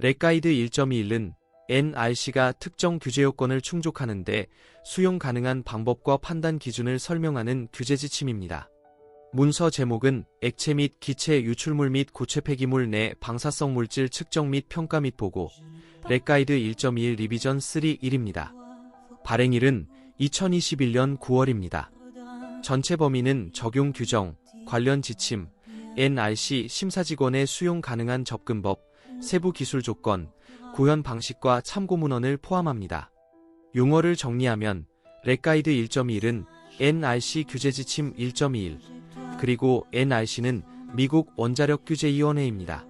렉가이드 1.21은 NRC가 특정 규제 요건을 충족하는데 수용 가능한 방법과 판단 기준을 설명하는 규제 지침입니다. 문서 제목은 액체 및 기체 유출물 및 고체 폐기물 내 방사성 물질 측정 및 평가 및 보고 렉가이드 1.21 리비전 3.1입니다. 발행일은 2021년 9월입니다. 전체 범위는 적용 규정, 관련 지침, NRC 심사직원의 수용 가능한 접근법, 세부 기술 조건, 구현 방식과 참고 문헌을 포함합니다. 용어를 정리하면 렉가이드 1.21은 NRC 규제 지침 1.21, 그리고 NRC는 미국 원자력 규제위원회입니다.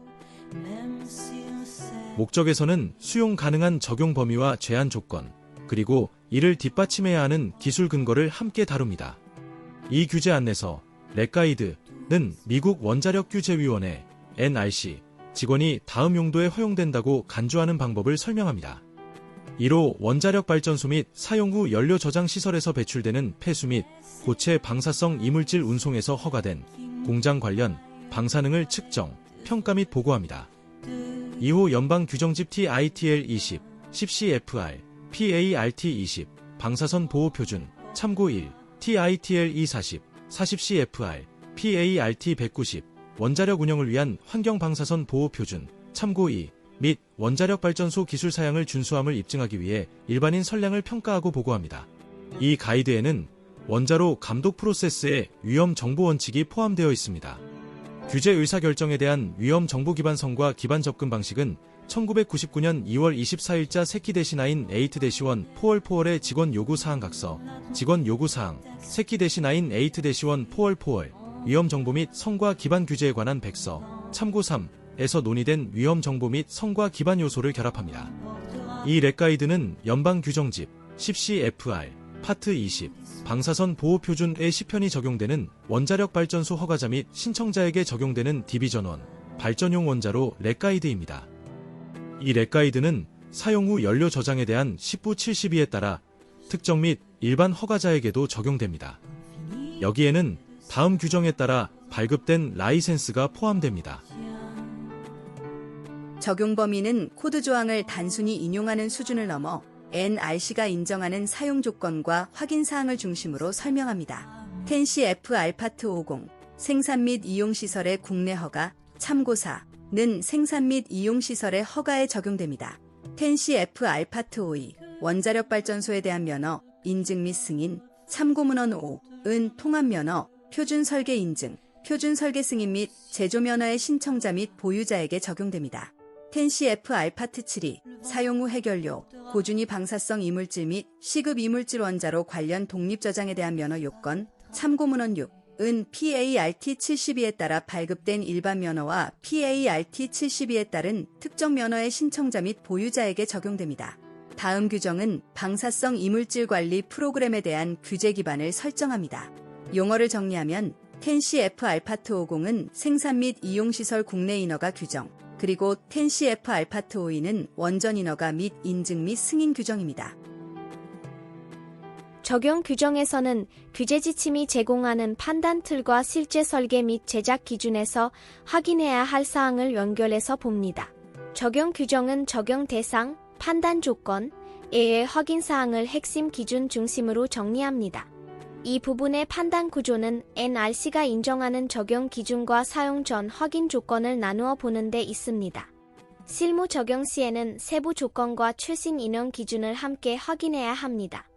목적에서는 수용 가능한 적용 범위와 제한 조건, 그리고 이를 뒷받침해야 하는 기술 근거를 함께 다룹니다. 이 규제 안내서 렉가이드는 미국 원자력 규제위원회 NRC 직원이 다음 용도에 허용된다고 간주하는 방법을 설명합니다. 1호 원자력 발전소 및 사용 후 연료 저장 시설에서 배출되는 폐수 및 고체 방사성 이물질 운송에서 허가된 공장 관련 방사능을 측정, 평가 및 보고합니다. 2호 연방 규정집 TITL 20, 10CFR, PART 20, 방사선 보호 표준, 참고 1, TITL 240, 40CFR, PART 190, 원자력 운영을 위한 환경 방사선 보호 표준, 참고 2, 및 원자력 발전소 기술 사양을 준수함을 입증하기 위해 일반인 선량을 평가하고 보고합니다. 이 가이드에는 원자로 감독 프로세스의 위험 정보 원칙이 포함되어 있습니다. 규제 의사결정에 대한 위험 정보 기반성과 기반 접근 방식은 1999년 2월 24일자 새끼-9 8-1 4월4월의 직원 요구 사항 각서, 직원 요구 사항, 새끼-9 8-1 4월4월, 위험 정보 및 성과 기반 규제에 관한 백서, 참고 3에서 논의된 위험 정보 및 성과 기반 요소를 결합합니다. 이 렉가이드는 연방 규정집 10CFR, 파트 20, 방사선 보호 표준의 시편이 적용되는 원자력 발전소 허가자 및 신청자에게 적용되는 디비전 1, 발전용 원자로 렉가이드입니다. 이 렉가이드는 사용 후 연료 저장에 대한 10부 72에 따라 특정 및 일반 허가자에게도 적용됩니다. 여기에는 다음 규정에 따라 발급된 라이센스가 포함됩니다. 적용 범위는 코드 조항을 단순히 인용하는 수준을 넘어 NRC가 인정하는 사용 조건과 확인 사항을 중심으로 설명합니다. 10CF 알파트 50, 생산 및 이용 시설의 국내 허가, 참고사는 생산 및 이용 시설의 허가에 적용됩니다. 10CF 알파트 52, 원자력 발전소에 대한 면허, 인증 및 승인, 참고문헌 5은 통합 면허, 표준 설계 인증, 표준 설계 승인 및 제조 면허의 신청자 및 보유자에게 적용됩니다. 10CF 알파트 72, 사용 후 해결료, 고준위 방사성 이물질 및 시급 이물질 원자로 관련 독립 저장에 대한 면허 요건, 참고문헌 6은 PART 72에 따라 발급된 일반 면허와 PART 72에 따른 특정 면허의 신청자 및 보유자에게 적용됩니다. 다음 규정은 방사성 이물질 관리 프로그램에 대한 규제 기반을 설정합니다. 용어를 정리하면 10CF 알파트 50은 생산 및 이용시설 국내 인허가 규정, 그리고 10CF 알파트 52는 원전 인허가 및 인증 및 승인 규정입니다. 적용 규정에서는 규제 지침이 제공하는 판단 틀과 실제 설계 및 제작 기준에서 확인해야 할 사항을 연결해서 봅니다. 적용 규정은 적용 대상, 판단 조건, 예외 확인 사항을 핵심 기준 중심으로 정리합니다. 이 부분의 판단 구조는 NRC가 인정하는 적용 기준과 사용 전 확인 조건을 나누어 보는 데 있습니다. 실무 적용 시에는 세부 조건과 최신 인용 기준을 함께 확인해야 합니다.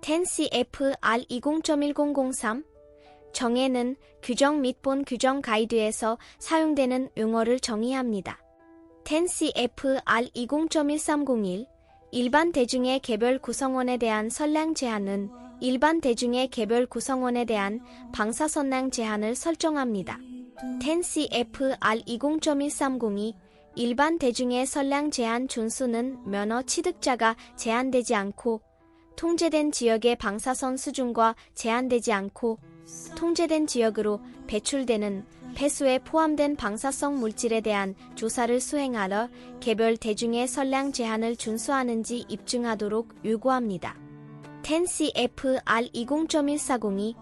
10CFR 20.1003 정의는 규정 및 본 규정 가이드에서 사용되는 용어를 정의합니다. 10CFR 20.1301 일반 대중의 개별 구성원에 대한 선량 제한은 일반 대중의 개별 구성원에 대한 방사선량 제한을 설정합니다. 10CFR 20.1302 일반 대중의 선량 제한 준수는 면허 취득자가 제한되지 않고 통제된 지역의 방사선 수준과 제한되지 않고 통제된 지역으로 배출되는 폐수에 포함된 방사성 물질에 대한 조사를 수행하러 개별 대중의 선량 제한을 준수하는지 입증하도록 요구합니다. 10CFR 20.1402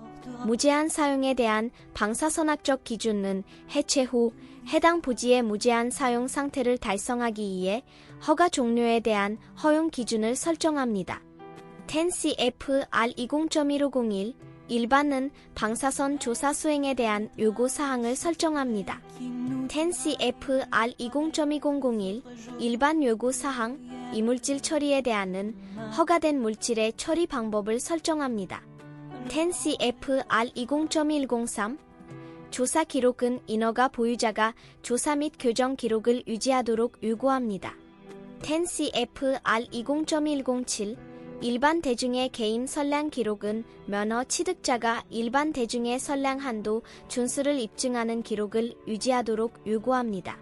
무제한 사용에 대한 방사선학적 기준은 해체 후 해당 부지의 무제한 사용 상태를 달성하기 위해 허가 종료에 대한 허용 기준을 설정합니다. 10CFR 20.1501 일반은 방사선 조사 수행에 대한 요구 사항을 설정합니다. 10CFR 20.2001 일반 요구 사항 이물질 처리에 대한은 허가된 물질의 처리 방법을 설정합니다. 10CFR 20.103 조사 기록은 인허가 보유자가 조사 및 교정 기록을 유지하도록 요구합니다. 10CFR 20.107 일반 대중의 개인 선량 기록은 면허 취득자가 일반 대중의 선량 한도 준수를 입증하는 기록을 유지하도록 요구합니다.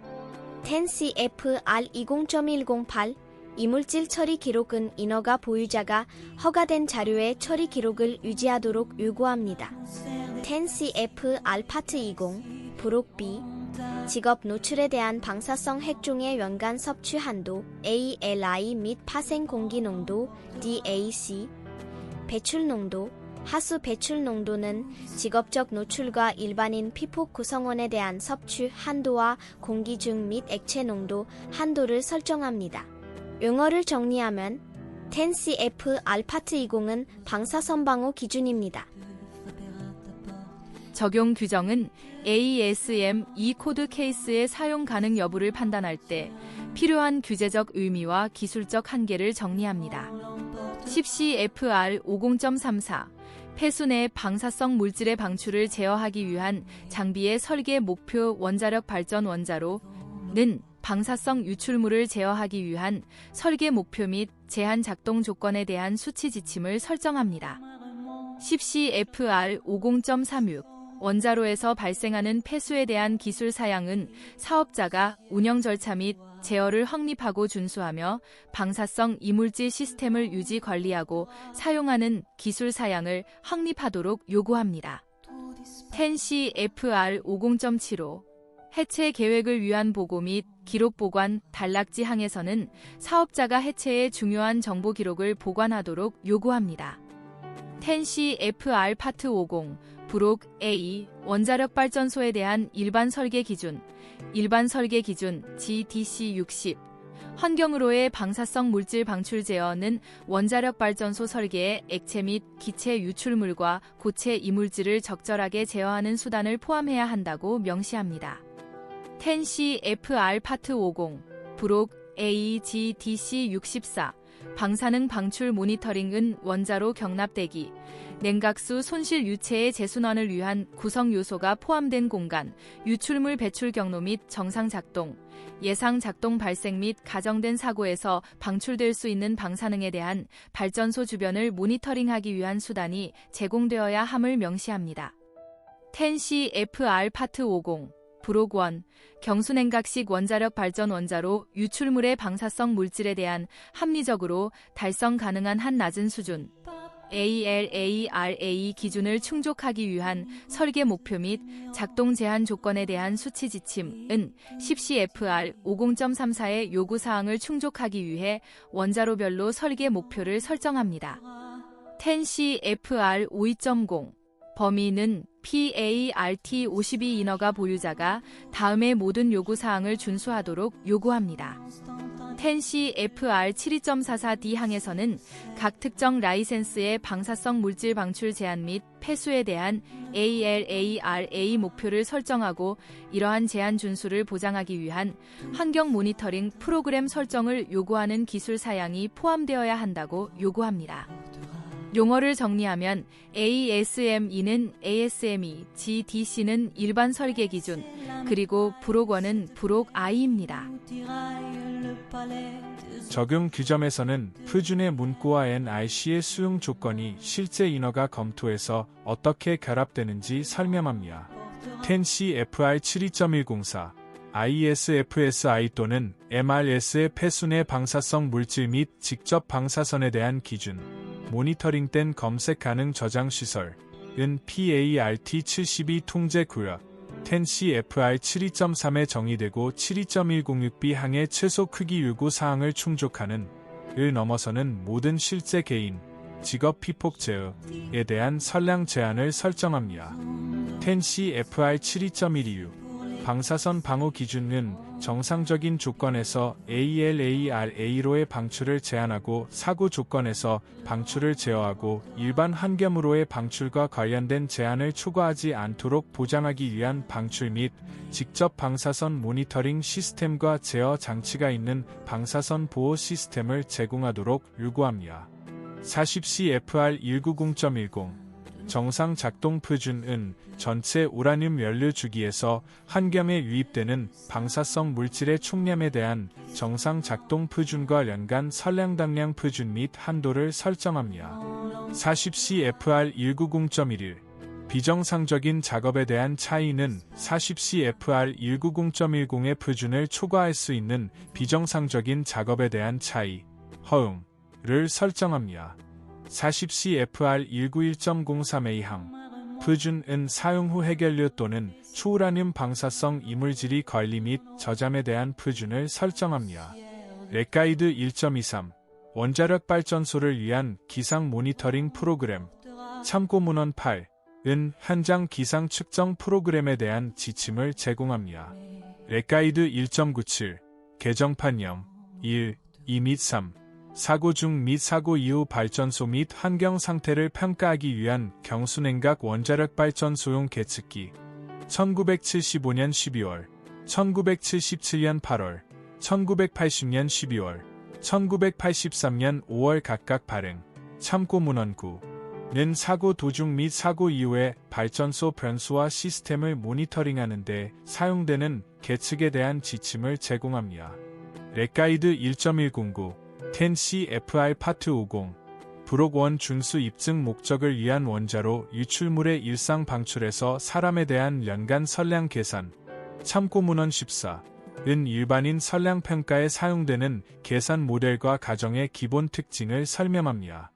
10CFR 20.108 이물질 처리 기록은 인허가 보유자가 허가된 자료의 처리 기록을 유지하도록 요구합니다. 10CFR 파트 20 부록 B 직업 노출에 대한 방사성 핵종의 연간 섭취 한도 ALI 및 파생 공기 농도 DAC 배출 농도 하수 배출 농도는 직업적 노출과 일반인 피폭 구성원에 대한 섭취 한도와 공기 중 및 액체 농도 한도를 설정합니다. 용어를 정리하면 10CFR 파트 20은 방사선 방호 기준입니다. 적용 규정은 ASM 코드 케이스의 사용 가능 여부를 판단할 때 필요한 규제적 의미와 기술적 한계를 정리합니다. 10CFR 50.34 폐수 내 방사성 물질의 방출을 제어하기 위한 장비의 설계 목표 원자력 발전 원자로는 방사성 유출물을 제어하기 위한 설계 목표 및 제한 작동 조건에 대한 수치 지침을 설정합니다. 10CFR 50.36 원자로에서 발생하는 폐수에 대한 기술 사양은 사업자가 운영 절차 및 제어를 확립하고 준수하며 방사성 이물질 시스템을 유지 관리하고 사용하는 기술 사양을 확립하도록 요구합니다. 10CFR 50.75 해체 계획을 위한 보고 및 기록 보관 단락지 항에서는 사업자가 해체의 중요한 정보 기록을 보관하도록 요구합니다. 10CFR 파트 50 부록 A 원자력 발전소에 대한 일반 설계 기준 GDC 60 환경으로의 방사성 물질 방출 제어는 원자력 발전소 설계에 액체 및 기체 유출물과 고체 이물질을 적절하게 제어하는 수단을 포함해야 한다고 명시합니다. 10CFR 파트 50 부록 GDC 64 방사능 방출 모니터링은 원자로 경납대기, 냉각수 손실 유체의 재순환을 위한 구성 요소가 포함된 공간, 유출물 배출 경로 및 정상 작동, 예상 작동 발생 및 가정된 사고에서 방출될 수 있는 방사능에 대한 발전소 주변을 모니터링하기 위한 수단이 제공되어야 함을 명시합니다. 10CFR 파트 50 부록 1 경수냉각식 원자력 발전 원자로 유출물의 방사성 물질에 대한 합리적으로 달성 가능한 한 낮은 수준 ALARA 기준을 충족하기 위한 설계 목표 및 작동 제한 조건에 대한 수치 지침은 10CFR 50.34의 요구사항을 충족하기 위해 원자로별로 설계 목표를 설정합니다. 10CFR 52.0 범위는 PART 52 인허가 보유자가 다음의 모든 요구사항을 준수하도록 요구합니다. 10CFR 72.44D 항에서는 각 특정 라이센스의 방사성 물질 방출 제한 및 폐수에 대한 ALARA 목표를 설정하고 이러한 제한 준수를 보장하기 위한 환경 모니터링 프로그램 설정을 요구하는 기술 사양이 포함되어야 한다고 요구합니다. 용어를 정리하면 ASME는 ASME, GDC는 일반 설계 기준, 그리고 부록 1은 부록 I입니다. 적용 규정에서는 표준의 문구와 NIC의 수용 조건이 실제 인허가 검토에서 어떻게 결합되는지 설명합니다. 10CFR 72.104 ISFSI 또는 MRS의 폐수 내 방사성 물질 및 직접 방사선에 대한 기준, 모니터링된 검색 가능 저장 시설은 PART 72 통제 구역 10CFR 72.3에 정의되고 72.106B 항의 최소 크기 요구 사항을 충족하는 을 넘어서는 모든 실제 개인, 직업 피폭 제어에 대한 선량 제한을 설정합니다. 10CFR 72.126 방사선 방호 기준은 정상적인 조건에서 ALARA로의 방출을 제한하고 사고 조건에서 방출을 제어하고 일반 환경으로의 방출과 관련된 제한을 초과하지 않도록 보장하기 위한 방출 및 직접 방사선 모니터링 시스템과 제어 장치가 있는 방사선 보호 시스템을 제공하도록 요구합니다. 40CFR 190.10 정상 작동 표준은 전체 우라늄 연료 주기에서 환경에 유입되는 방사성 물질의 총량에 대한 정상 작동 표준과 연간 선량당량 표준 및 한도를 설정합니다. 40CFR 190.11 비정상적인 작업에 대한 차이는 40CFR 190.10의 표준을 초과할 수 있는 비정상적인 작업에 대한 차이, 허용을 설정합니다. 40CFR 191.03A 항 표준은 사용 후 해결료 또는 초우라늄 방사성 이물질이 관리 및 저잠에 대한 표준을 설정합니다. 렉가이드 1.23 원자력 발전소를 위한 기상 모니터링 프로그램 참고문헌 8은 현장 기상 측정 프로그램에 대한 지침을 제공합니다. 렉가이드 1.97 개정판 1, 2 및 3 사고 중 및 사고 이후 발전소 및 환경 상태를 평가하기 위한 경수냉각 원자력 발전소용 계측기 1975년 12월, 1977년 8월, 1980년 12월, 1983년 5월 각각 발행. 참고문헌 9는 사고 도중 및 사고 이후에 발전소 변수와 시스템을 모니터링하는 데 사용되는 계측에 대한 지침을 제공합니다. 렉가이드 1.109 10CFR 파트 50 브록 1 준수 입증 목적을 위한 원자로 유출물의 일상 방출에서 사람에 대한 연간 선량 계산 참고문헌 14은 일반인 선량 평가에 사용되는 계산 모델과 가정의 기본 특징을 설명합니다.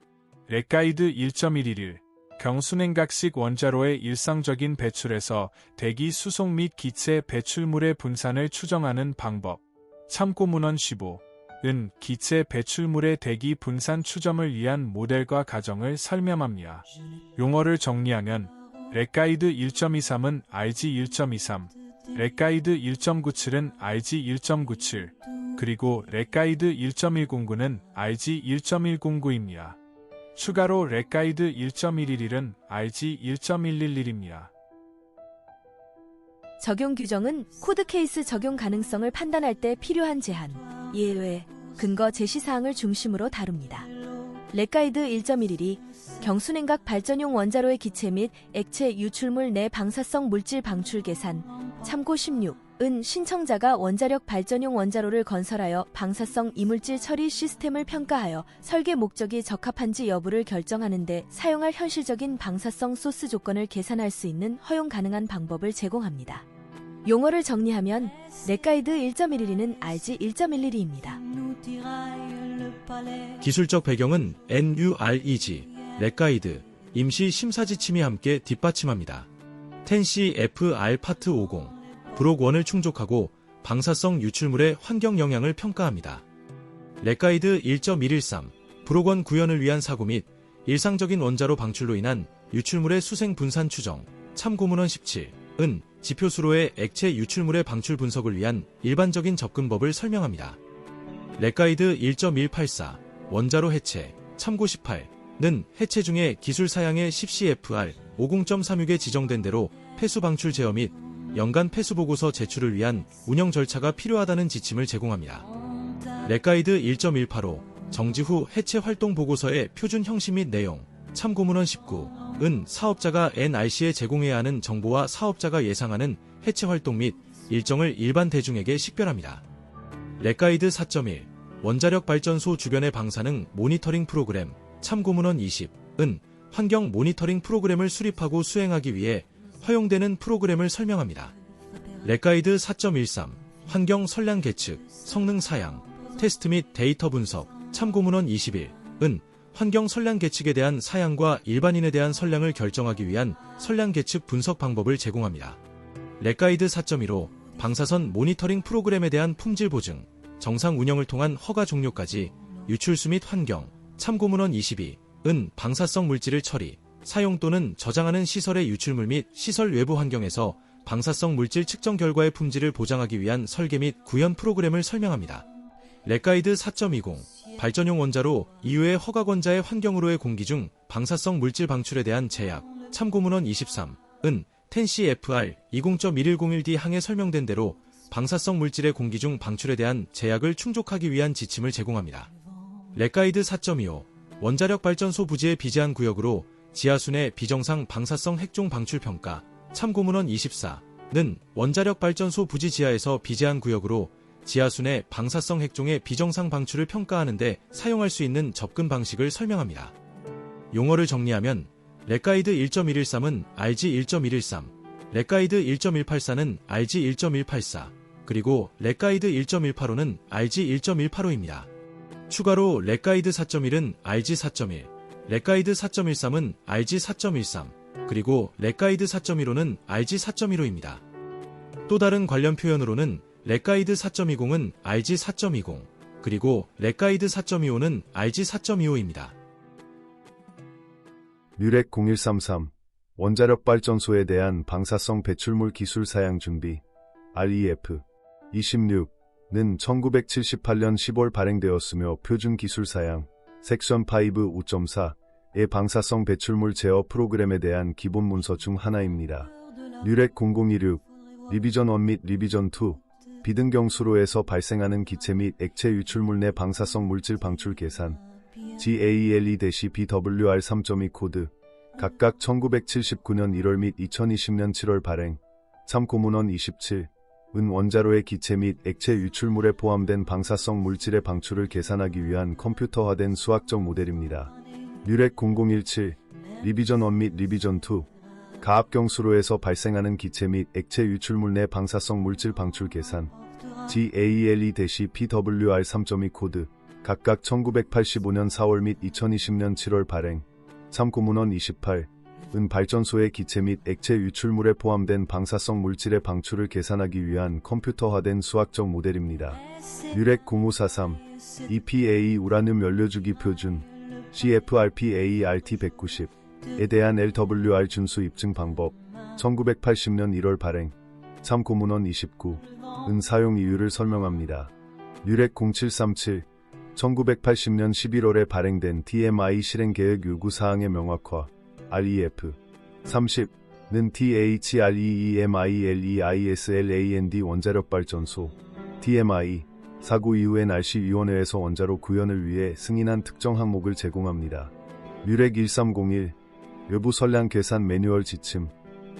렉가이드 1.111 경수냉각식 원자로의 일상적인 배출에서 대기 수속 및 기체 배출물의 분산을 추정하는 방법 참고문헌 15은 기체 배출물의 대기 분산 추정을 위한 모델과 가정을 설명합니다. 용어를 정리하면 렉가이드 1.23은 RG 1.23, 렉가이드 1.97은 RG 1.97, 그리고 렉가이드 1.109는 RG 1.109입니다. 추가로 렉가이드 1.111은 RG 1.111입니다. 적용 규정은 코드 케이스 적용 가능성을 판단할 때 필요한 제한, 예외, 근거 제시사항을 중심으로 다룹니다. 렉가이드 1.11이 경수냉각 발전용 원자로의 기체 및 액체 유출물 내 방사성 물질 방출 계산, 참고 16은 신청자가 원자력 발전용 원자로를 건설하여 방사성 이물질 처리 시스템을 평가하여 설계 목적이 적합한지 여부를 결정하는 데 사용할 현실적인 방사성 소스 조건을 계산할 수 있는 허용 가능한 방법을 제공합니다. 용어를 정리하면 렉가이드 1.11는 RG 1.112입니다. 기술적 배경은 NUREG, 렉가이드, 임시 심사 지침이 함께 뒷받침합니다. 10CFR 파트 50, 브록 1을 충족하고 방사성 유출물의 환경 영향을 평가합니다. 렉가이드 1.113, 브록 1 구현을 위한 사고 및 일상적인 원자로 방출로 인한 유출물의 수생 분산 추정, 참고문헌 17은 지표수로의 액체 유출물의 방출 분석을 위한 일반적인 접근법을 설명합니다. 렉가이드 1.184, 원자로 해체, 참고 18는 해체 중에 기술 사양의 10CFR 50.36에 지정된 대로 폐수 방출 제어 및 연간 폐수 보고서 제출을 위한 운영 절차가 필요하다는 지침을 제공합니다. 렉가이드 1.185, 정지 후 해체 활동 보고서의 표준 형식 및 내용, 참고문헌 19은 사업자가 NRC에 제공해야 하는 정보와 사업자가 예상하는 해체 활동 및 일정을 일반 대중에게 식별합니다. 렉가이드 4.1, 원자력 발전소 주변의 방사능 모니터링 프로그램, 참고문헌 20은 환경 모니터링 프로그램을 수립하고 수행하기 위해 허용되는 프로그램을 설명합니다. 렉가이드 4.13, 환경 선량 계측, 성능 사양, 테스트 및 데이터 분석, 참고문헌 21은 환경 선량 계측에 대한 사양과 일반인에 대한 선량을 결정하기 위한 선량 계측 분석 방법을 제공합니다. 렉가이드 4.15, 방사선 모니터링 프로그램에 대한 품질 보증, 정상 운영을 통한 허가 종료까지, 유출수 및 환경, 참고문헌 22은 방사성 물질을 처리, 사용 또는 저장하는 시설의 유출물 및 시설 외부 환경에서 방사성 물질 측정 결과의 품질을 보장하기 위한 설계 및 구현 프로그램을 설명합니다. 렉가이드 4.20 발전용 원자로 이후의 허가권자의 환경으로의 공기 중 방사성 물질 방출에 대한 제약 참고문헌 23은 텐시 FR 20.1101D 항에 설명된 대로 방사성 물질의 공기 중 방출에 대한 제약을 충족하기 위한 지침을 제공합니다. 렉가이드 4.25 원자력 발전소 부지의 비제한 구역으로 지하수 내 비정상 방사성 핵종 방출 평가 참고문헌 24는 원자력 발전소 부지 지하에서 비제한 구역으로 지하수 내 방사성 핵종의 비정상 방출을 평가하는 데 사용할 수 있는 접근 방식을 설명합니다. 용어를 정리하면 렉가이드 1.113은 RG 1.113, 렉가이드 1.184는 RG 1.184, 그리고 렉가이드 1.185는 RG 1.185입니다. 추가로 렉가이드 4.1은 RG 4.1, 렉가이드 4.13은 RG 4.13, 그리고 렉가이드 4.15는 RG 4.15입니다. 또 다른 관련 표현으로는 렉가이드 4.20은 RG 4.20, 그리고 렉가이드 4.25는 RG 4.25입니다. 뉴렉 0133 원자력 발전소에 대한 방사성 배출물 기술 사양 준비 REF 26는 1978년 10월 발행되었으며 표준 기술 사양 섹션 5 5.4의 방사성 배출물 제어 프로그램에 대한 기본 문서 중 하나입니다. 뉴렉 0016 리비전 1 및 리비전 2 비등경 수로에서 발생하는 기체 및 액체 유출물 내 방사성 물질 방출 계산 GAELE-BWR 3.2 코드 각각 1979년 1월 및 2020년 7월 발행 참고문헌 27은 원자로의 기체 및 액체 유출물에 포함된 방사성 물질의 방출을 계산하기 위한 컴퓨터화된 수학적 모델입니다. 뉴렉 0017 리비전 1 및 리비전 2 가압경 수로에서 발생하는 기체 및 액체 유출물 내 방사성 물질 방출 계산 GAELE-BWR 3.2 코드 각각 1985년 4월 및 2020년 7월 발행 참고문헌 28은 발전소의 기체 및 액체 유출물에 포함된 방사성 물질의 방출을 계산하기 위한 컴퓨터화된 수학적 모델입니다. 뉴렉 0543 EPA 우라늄 연료주기 표준 CFRP ART190에 대한 LWR 준수 입증 방법 1980년 1월 발행 참고문헌 29은 사용 이유를 설명합니다. 뉴렉 0737 1980년 11월에 발행된 TMI 실행계획 요구사항의 명확화 REF 30는 THREEMILEISLAND 원자력발전소 TMI 사고 이후 NRC 위원회에서 원자로 구현을 위해 승인한 특정 항목을 제공합니다. 뉴렉 1301 외부 선량 계산 매뉴얼 지침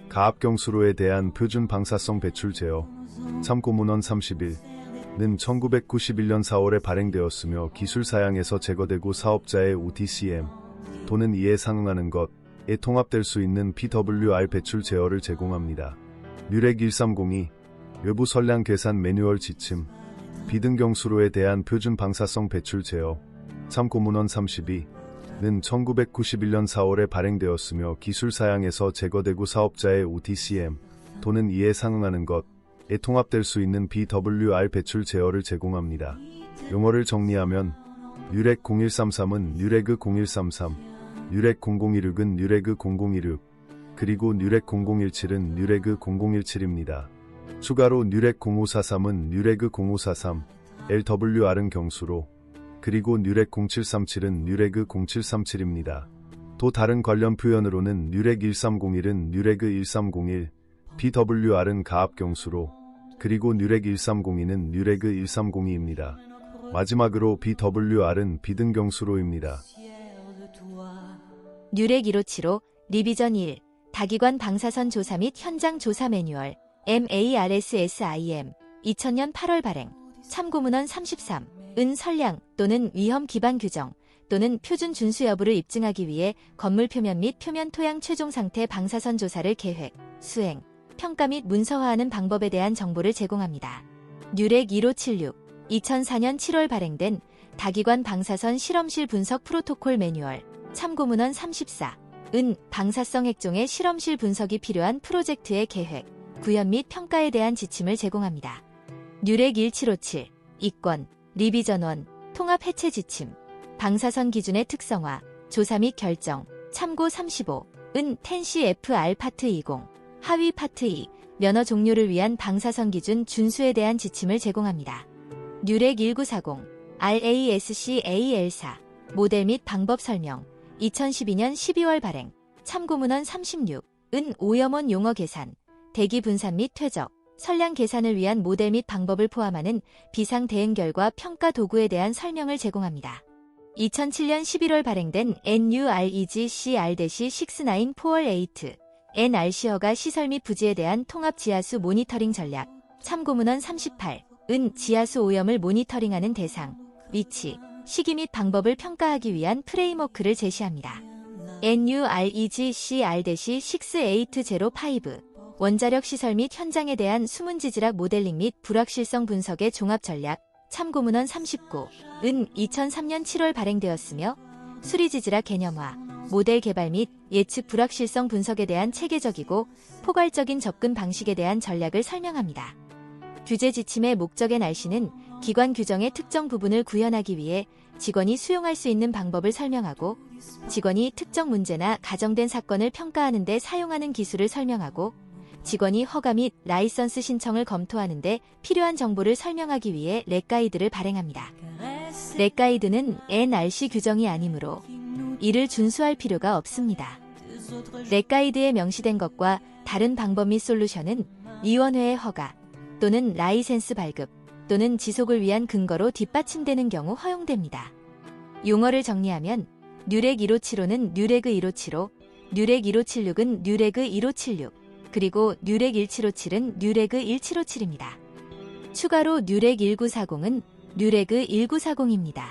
가압경 수로에 대한 표준 방사성 배출 제어 참고문헌 31는 1991년 4월에 발행되었으며 기술 사양에서 제거되고 사업자의 OTCM 또는 이에 상응하는 것에 통합될 수 있는 PWR 배출 제어를 제공합니다. 뉴렉 1302 외부 선량 계산 매뉴얼 지침 비등경 수로에 대한 표준 방사성 배출 제어 참고문헌 32는 1991년 4월에 발행되었으며 기술 사양에서 제거되고 사업자의 OTCM 또는 이에 상응하는 것에 통합될 수 있는 BWR 배출 제어를 제공합니다. 용어를 정리하면 뉴렉 0133은 뉴레그 0133, 뉴렉 0016은 뉴레그 0016, 그리고 뉴렉 0017은 뉴레그 0017입니다. 추가로 뉴렉 0543은 뉴레그 0543, LWR은 경수로, 그리고 뉴렉 0737은 뉴레그 0737입니다. 또 다른 관련 표현으로는 뉴렉 1301은 뉴레그 1301, BWR은 가압경수로, 그리고 뉴렉 1302는 뉴레그 1302입니다. 마지막으로 BWR은 비등경수로입니다. 뉴렉 1575 리비전 1 다기관 방사선 조사 및 현장 조사 매뉴얼 MARSSIM 2000년 8월 발행 참고문헌 33 은 선량 또는 위험 기반 규정 또는 표준 준수 여부를 입증하기 위해 건물 표면 및 표면 토양 최종 상태 방사선 조사를 계획, 수행, 평가 및 문서화하는 방법에 대한 정보를 제공합니다. 뉴렉 1576 2004년 7월 발행된 다기관 방사선 실험실 분석 프로토콜 매뉴얼 참고문헌 34 은 방사성 핵종의 실험실 분석이 필요한 프로젝트의 계획, 구현 및 평가에 대한 지침을 제공합니다. 뉴렉 1757 이권, 리비전 1 통합 해체 지침, 방사선 기준의 특성화, 조사 및 결정, 참고 35 은 텐시 FR 파트 20, 하위 파트 2, 면허 종료를 위한 방사선 기준 준수에 대한 지침을 제공합니다. 뉴렉 1940, RASCAL4, 모델 및 방법 설명, 2012년 12월 발행, 참고문헌 36, 은 오염원 용어 계산, 대기 분산 및 퇴적, 선량 계산을 위한 모델 및 방법을 포함하는 비상 대응 결과 평가 도구에 대한 설명을 제공합니다. 2007년 11월 발행된 NUREG CR-69448, NRC 허가 시설 및 부지에 대한 통합 지하수 모니터링 전략, 참고문헌 38, 은 지하수 오염을 모니터링하는 대상, 위치, 시기 및 방법을 평가하기 위한 프레임워크를 제시합니다. NUREG CR-6805, 원자력 시설 및 현장에 대한 수문지질학 모델링 및 불확실성 분석의 종합 전략, 참고문헌 39, 은 2003년 7월 발행되었으며 수리지질학 개념화, 모델 개발 및 예측 불확실성 분석에 대한 체계적이고 포괄적인 접근 방식에 대한 전략을 설명합니다. 규제 지침의 목적의 날씨는 기관 규정의 특정 부분을 구현하기 위해 직원이 수용할 수 있는 방법을 설명하고 직원이 특정 문제나 가정된 사건을 평가하는 데 사용하는 기술을 설명하고 직원이 허가 및 라이선스 신청을 검토하는 데 필요한 정보를 설명하기 위해 렉가이드를 발행합니다. 렉가이드는 NRC 규정이 아니므로 이를 준수할 필요가 없습니다. 렉가이드에 명시된 것과 다른 방법 및 솔루션은 위원회의 허가 또는 라이센스 발급 또는 지속을 위한 근거로 뒷받침되는 경우 허용됩니다. 용어를 정리하면 뉴렉 1575는 뉴레그 1575, 뉴렉 1576은 뉴레그 1576, 그리고 뉴렉 1757은 뉴레그 1757입니다. 추가로 뉴렉 1940은 뉴레그 1940입니다.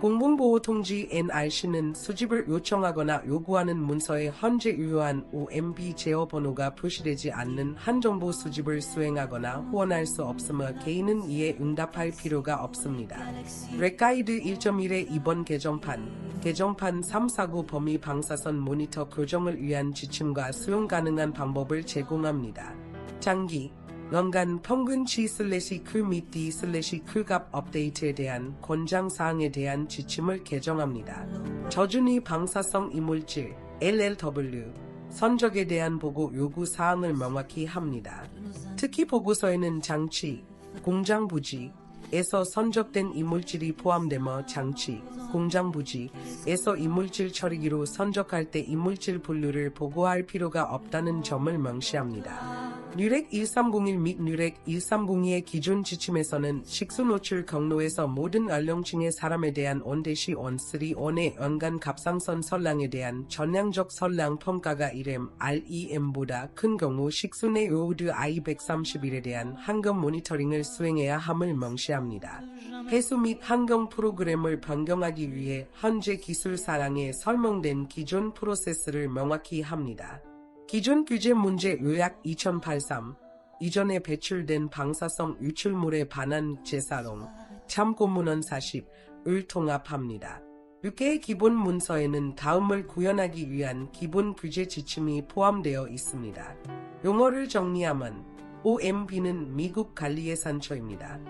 공문보호통지 NRC는 수집을 요청하거나 요구하는 문서에 현재 유효한 OMB 제어 번호가 표시되지 않는 한 정보 수집을 수행하거나 후원할 수 없으며 개인은 이에 응답할 필요가 없습니다. 렉가이드 1.1의 이번 개정판 349 범위 방사선 모니터 교정을 위한 지침과 수용 가능한 방법을 제공합니다. 장기 연간 평균치/크 및 D/크 값 업데이트에 대한 권장사항에 대한 지침을 개정합니다. 저준위 방사성 이물질 LLW 선적에 대한 보고 요구 사항을 명확히 합니다. 특히 보고서에는 장치, 공장 부지에서 선적된 이물질이 포함되며 장치, 공장 부지에서 이물질 처리기로 선적할 때 이물질 분류를 보고할 필요가 없다는 점을 명시합니다. 뉴렉 1301 및 뉴렉 1302의 기준 지침에서는 식수 노출 경로에서 모든 연령층의 사람에 대한 on-on3on의 연간 갑상선 선량에 대한 전량적 선량 평가가 1M, REM보다 큰 경우 식수 내 요오드 I131에 대한 환경 모니터링을 수행해야 함을 명시합니다. 해수 및 환경 프로그램을 변경하기 위해 현재 기술 사항에 설명된 기존 프로세스를 명확히 합니다. 기존 규제 문제 요약 2083 이전에 배출된 방사성 유출물에 반한 재사용 참고문헌 40을 통합합니다. 6개의 기본 문서에는 다음을 구현하기 위한 기본 규제 지침이 포함되어 있습니다. 용어를 정리하면 OMB는 미국 관리예산처입니다.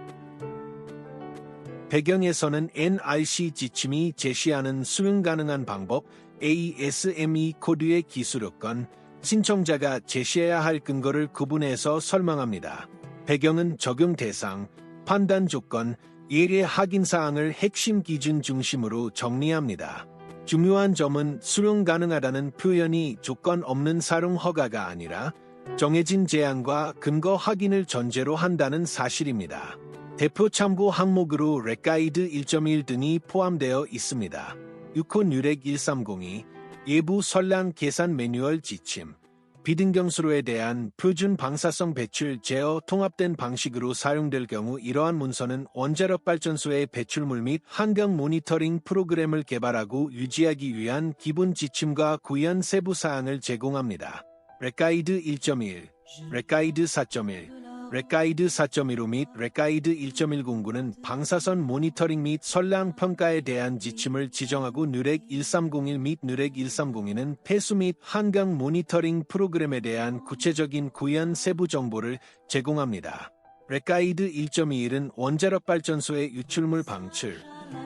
배경에서는 NRC 지침이 제시하는 수용 가능한 방법 ASME 코드의 기술 요건, 신청자가 제시해야 할 근거를 구분해서 설명합니다. 배경은 적용 대상, 판단 조건, 예외 확인 사항을 핵심 기준 중심으로 정리합니다. 중요한 점은 수용 가능하다는 표현이 조건 없는 사용 허가가 아니라 정해진 제한과 근거 확인을 전제로 한다는 사실입니다. 대표 참고 항목으로 렉가이드 1.1 등이 포함되어 있습니다. 6호 뉴렉 1302 예부 선량 계산 매뉴얼 지침, 비등경수로에 대한 표준 방사성 배출 제어 통합된 방식으로 사용될 경우 이러한 문서는 원자력 발전소의 배출물 및 환경 모니터링 프로그램을 개발하고 유지하기 위한 기본 지침과 구현 세부 사항을 제공합니다. 렉가이드 1.1, 렉가이드 4.1, 렉가이드 4.15 및 렉가이드 1.109는 방사선 모니터링 및 선량 평가에 대한 지침을 지정하고 뉴렉 1301 및 뉴렉 1302는 폐수 및 환경 모니터링 프로그램에 대한 구체적인 구현 세부 정보를 제공합니다. 렉가이드 1.21은 원자력 발전소의 유출물 방출,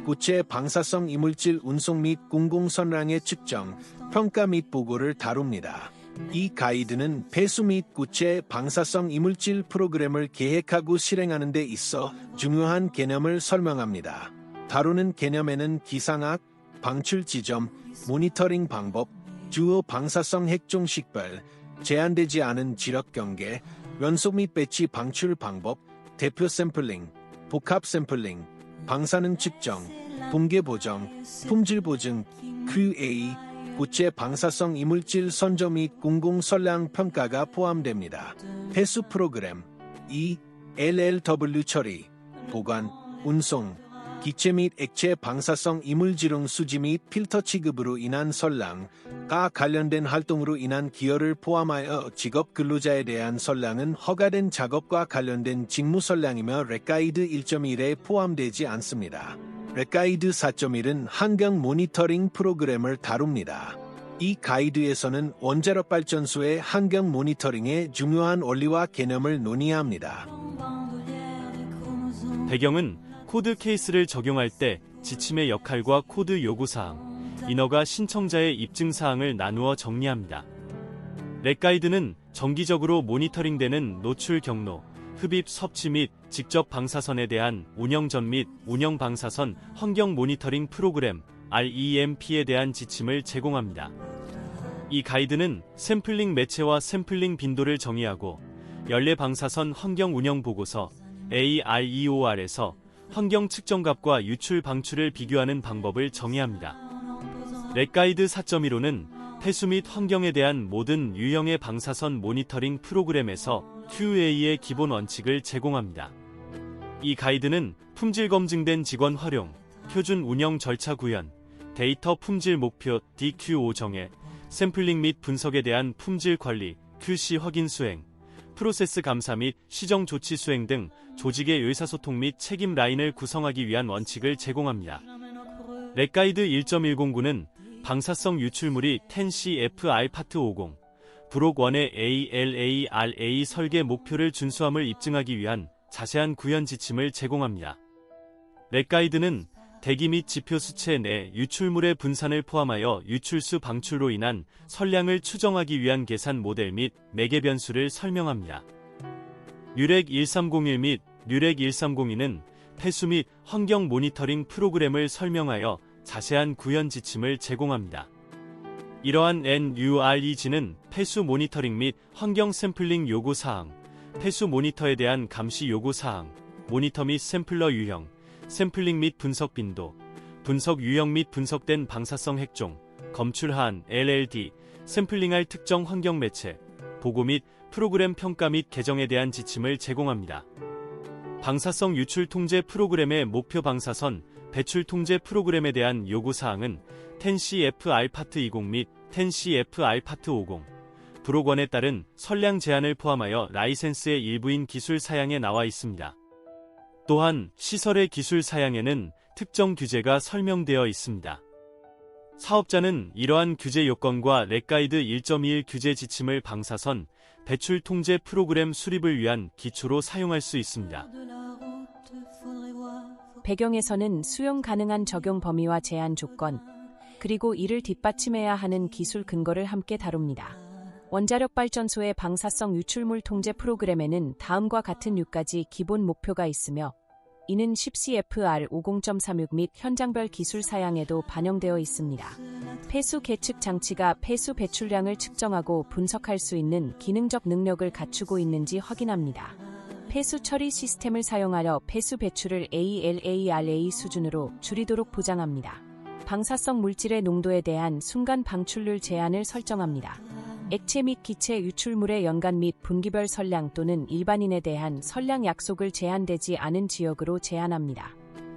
구체 방사성 이물질 운송 및 공공선량의 측정, 평가 및 보고를 다룹니다. 이 가이드는 폐수 및 구체 방사성 이물질 프로그램을 계획하고 실행하는 데 있어 중요한 개념을 설명합니다. 다루는 개념에는 기상학, 방출 지점, 모니터링 방법, 주요 방사성 핵종 식별, 제한되지 않은 지력 경계, 연소 및 배치 방출 방법, 대표 샘플링, 복합 샘플링, 방사능 측정, 붕괴 보정, 품질 보증, QA, 구체 방사성 이물질 선저 및 공공 선량 평가가 포함됩니다. 폐수 프로그램 2. LLW 처리, 보관, 운송, 기체 및 액체 방사성 이물질용 수지 및 필터 취급으로 인한 선량과 관련된 활동으로 인한 기여를 포함하여 직업 근로자에 대한 선량은 허가된 작업과 관련된 직무 선량이며 렉가이드 1.1에 포함되지 않습니다. 렉가이드 4.1은 환경 모니터링 프로그램을 다룹니다. 이 가이드에서는 원자력 발전소의 환경 모니터링의 중요한 원리와 개념을 논의합니다. 배경은 코드 케이스를 적용할 때 지침의 역할과 코드 요구사항, 인허가 신청자의 입증사항을 나누어 정리합니다. 렉가이드는 정기적으로 모니터링되는 노출 경로, 흡입 섭취 및 직접 방사선에 대한 운영 전 및 운영 방사선 환경 모니터링 프로그램 REMP에 대한 지침을 제공합니다. 이 가이드는 샘플링 매체와 샘플링 빈도를 정의하고 연례 방사선 환경 운영 보고서 AREOR에서 환경 측정값과 유출 방출을 비교하는 방법을 정의합니다. 렉가이드 4.15는 폐수 및 환경에 대한 모든 유형의 방사선 모니터링 프로그램에서 QA의 기본 원칙을 제공합니다. 이 가이드는 품질 검증된 직원 활용, 표준 운영 절차 구현, 데이터 품질 목표 DQO 정해, 샘플링 및 분석에 대한 품질 관리, QC 확인 수행, 프로세스 감사 및 시정 조치 수행 등 조직의 의사소통 및 책임 라인을 구성하기 위한 원칙을 제공합니다. 렉가이드 1.109는 방사성 유출물이 10CFR 파트 50, 브록 1의 ALARA 설계 목표를 준수함을 입증하기 위한 자세한 구현 지침을 제공합니다. 렉가이드는 대기 및 지표 수체 내 유출물의 분산을 포함하여 유출수 방출로 인한 선량을 추정하기 위한 계산 모델 및 매개 변수를 설명합니다. 뉴렉 1301 및 뉴렉 1302는 폐수 및 환경 모니터링 프로그램을 설명하여 자세한 구현 지침을 제공합니다. 이러한 NUREG는 폐수 모니터링 및 환경 샘플링 요구 사항, 폐수 모니터에 대한 감시 요구 사항, 모니터 및 샘플러 유형, 샘플링 및 분석 빈도, 분석 유형 및 분석된 방사성 핵종, 검출한 LLD, 샘플링할 특정 환경 매체, 보고 및 프로그램 평가 및 개정에 대한 지침을 제공합니다. 방사성 유출 통제 프로그램의 목표 방사선 배출 통제 프로그램에 대한 요구사항은 10CFR 파트 20 및 10CFR 파트 50, 브록 1에 따른 선량 제한을 포함하여 라이센스의 일부인 기술 사양에 나와 있습니다. 또한 시설의 기술 사양에는 특정 규제가 설명되어 있습니다. 사업자는 이러한 규제 요건과 렉가이드 1.21 규제 지침을 방사선 배출 통제 프로그램 수립을 위한 기초로 사용할 수 있습니다. 배경에서는 수용 가능한 적용 범위와 제한 조건, 그리고 이를 뒷받침해야 하는 기술 근거를 함께 다룹니다. 원자력 발전소의 방사성 유출물 통제 프로그램에는 다음과 같은 6가지 기본 목표가 있으며 이는 10CFR 50.36 및 현장별 기술 사양에도 반영되어 있습니다. 폐수 계측 장치가 폐수 배출량을 측정하고 분석할 수 있는 기능적 능력을 갖추고 있는지 확인합니다. 폐수 처리 시스템을 사용하여 폐수 배출을 ALARA 수준으로 줄이도록 보장합니다. 방사성 물질의 농도에 대한 순간 방출률 제한을 설정합니다. 액체 및 기체 유출물의 연간 및 분기별 선량 또는 일반인에 대한 선량 약속을 제한되지 않은 지역으로 제한합니다.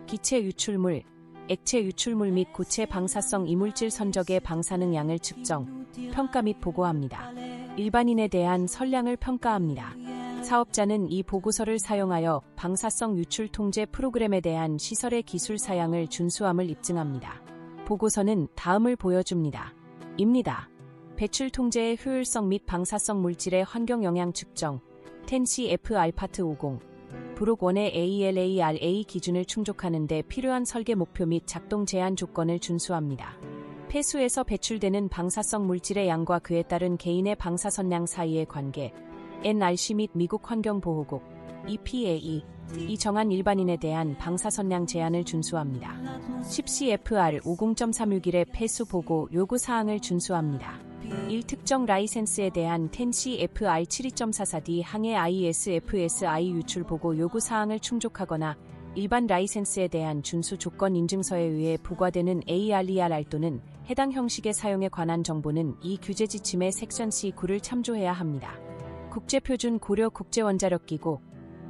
기체 유출물, 액체 유출물 및 고체 방사성 이물질 선적의 방사능 양을 측정, 평가 및 보고합니다. 일반인에 대한 선량을 평가합니다. 사업자는 이 보고서를 사용하여 방사성 유출 통제 프로그램에 대한 시설의 기술 사양을 준수함을 입증합니다. 보고서는 다음을 보여줍니다. 입니다. 배출 통제의 효율성 및 방사성 물질의 환경 영향 측정, 10CFR 파트 50, 브록 1의 ALARA 기준을 충족하는 데 필요한 설계 목표 및 작동 제한 조건을 준수합니다. 폐수에서 배출되는 방사성 물질의 양과 그에 따른 개인의 방사선량 사이의 관계, NRC 및 미국 환경보호국, EPA, 이 정한 일반인에 대한 방사선량 제한을 준수합니다. 10CFR 50.361의 폐수 보고 요구 사항을 준수합니다. 1특정 라이센스에 대한 10CFR 72.44D 항해 ISFSI 유출 보고 요구 사항을 충족하거나 일반 라이센스에 대한 준수 조건 인증서에 의해 부과되는 ARER 또는 해당 형식의 사용에 관한 정보는 이 규제 지침의 섹션 C9를 참조해야 합니다. 국제표준 고려 국제원자력기구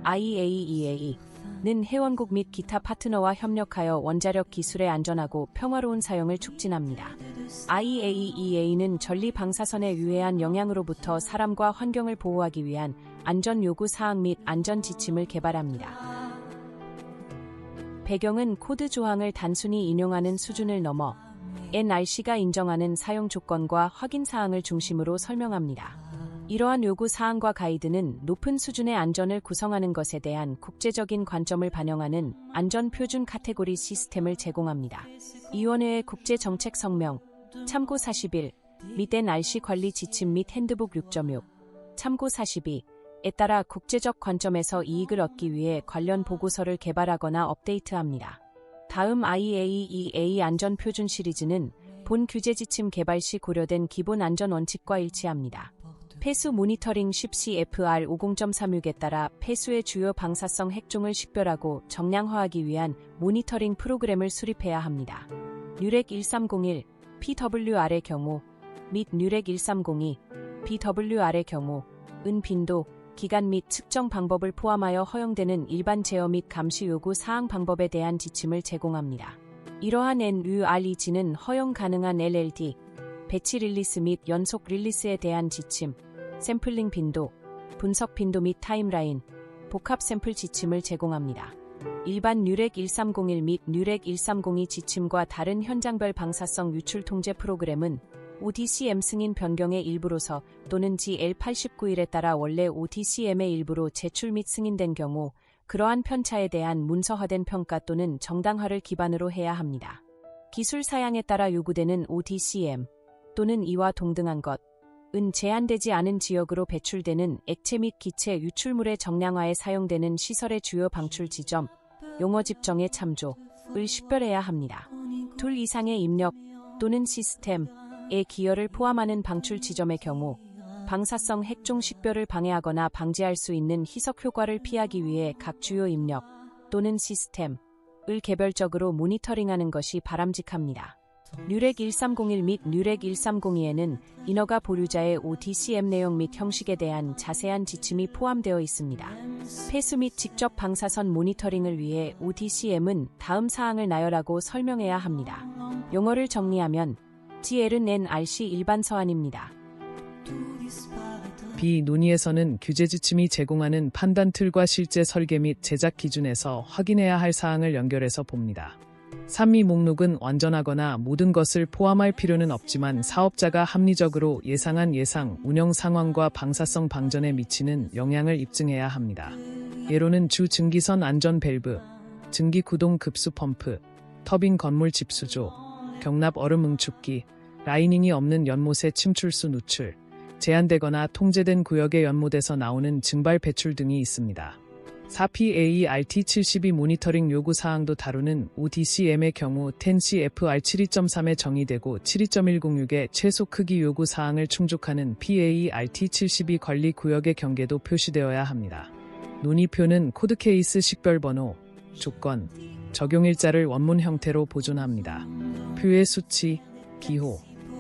IAEA는 회원국 및 기타 파트너와 협력하여 원자력 기술의 안전하고 평화로운 사용을 촉진합니다. IAEA는 전리 방사선의 유해한 영향으로부터 사람과 환경을 보호하기 위한 안전 요구 사항 및 안전 지침을 개발합니다. 배경은 코드 조항을 단순히 인용하는 수준을 넘어 NRC가 인정하는 사용 조건과 확인 사항을 중심으로 설명합니다. 이러한 요구 사항과 가이드는 높은 수준의 안전을 구성하는 것에 대한 국제적인 관점을 반영하는 안전 표준 카테고리 시스템을 제공합니다. 위원회의 국제 정책 성명, 참고 41, 및 NRC 관리 지침 및 핸드북 6.6, 참고 42에 따라 국제적 관점에서 이익을 얻기 위해 관련 보고서를 개발하거나 업데이트합니다. 다음 IAEA 안전 표준 시리즈는 본 규제 지침 개발 시 고려된 기본 안전 원칙과 일치합니다. 폐수 모니터링 10CFR 50.36에 따라 폐수의 주요 방사성 핵종을 식별하고 정량화하기 위한 모니터링 프로그램을 수립해야 합니다. 뉴렉 1301 PWR의 경우 및 뉴렉 1302 BWR의 경우 은 빈도, 기간 및 측정 방법을 포함하여 허용되는 일반 제어 및 감시 요구 사항 방법에 대한 지침을 제공합니다. 이러한 NUREG는 허용 가능한 LLD, 배치 릴리스 및 연속 릴리스에 대한 지침, 샘플링 빈도, 분석 빈도 및 타임라인, 복합 샘플 지침을 제공합니다. 일반 뉴렉 1301 및 뉴렉 1302 지침과 다른 현장별 방사성 유출 통제 프로그램은 OTCM 승인 변경의 일부로서 또는 GL891에 따라 원래 OTCM의 일부로 제출 및 승인된 경우 그러한 편차에 대한 문서화된 평가 또는 정당화를 기반으로 해야 합니다. 기술 사양에 따라 요구되는 OTCM 또는 이와 동등한 것은 제한되지 않은 지역으로 배출되는 액체 및 기체 유출물의 정량화에 사용되는 시설의 주요 방출 지점, 용어 집정의 참조를 식별해야 합니다. 둘 이상의 입력 또는 시스템의 기여를 포함하는 방출 지점의 경우 방사성 핵종 식별을 방해하거나 방지할 수 있는 희석 효과를 피하기 위해 각 주요 입력 또는 시스템을 개별적으로 모니터링하는 것이 바람직합니다. 뉴렉 1301 및 뉴렉 1302에는 인허가 보류자의 OTCM 내용 및 형식에 대한 자세한 지침이 포함되어 있습니다. 폐수 및 직접 방사선 모니터링을 위해 OTCM은 다음 사항을 나열하고 설명해야 합니다. 용어를 정리하면 GL은 NRC 일반 서한입니다. B. 논의에서는 규제 지침이 제공하는 판단 틀과 실제 설계 및 제작 기준에서 확인해야 할 사항을 연결해서 봅니다. 3위 목록은 완전하거나 모든 것을 포함할 필요는 없지만 사업자가 합리적으로 예상한 예상 운영 상황과 방사성 방전에 미치는 영향을 입증해야 합니다. 예로는 주 증기선 안전 밸브, 증기 구동 급수 펌프, 터빈 건물 집수조, 경납 얼음 응축기, 라이닝이 없는 연못의 침출수 누출, 제한되거나 통제된 구역의 연못에서 나오는 증발 배출 등이 있습니다. 4PA RT72 모니터링 요구 사항도 다루는 ODCM의 경우 10CFR 72.3에 정의되고 72.106의 최소 크기 요구 사항을 충족하는 PA RT72 관리 구역의 경계도 표시되어야 합니다. 논의표는 코드 케이스 식별번호, 조건, 적용일자를 원문 형태로 보존합니다. 표의 수치, 기호,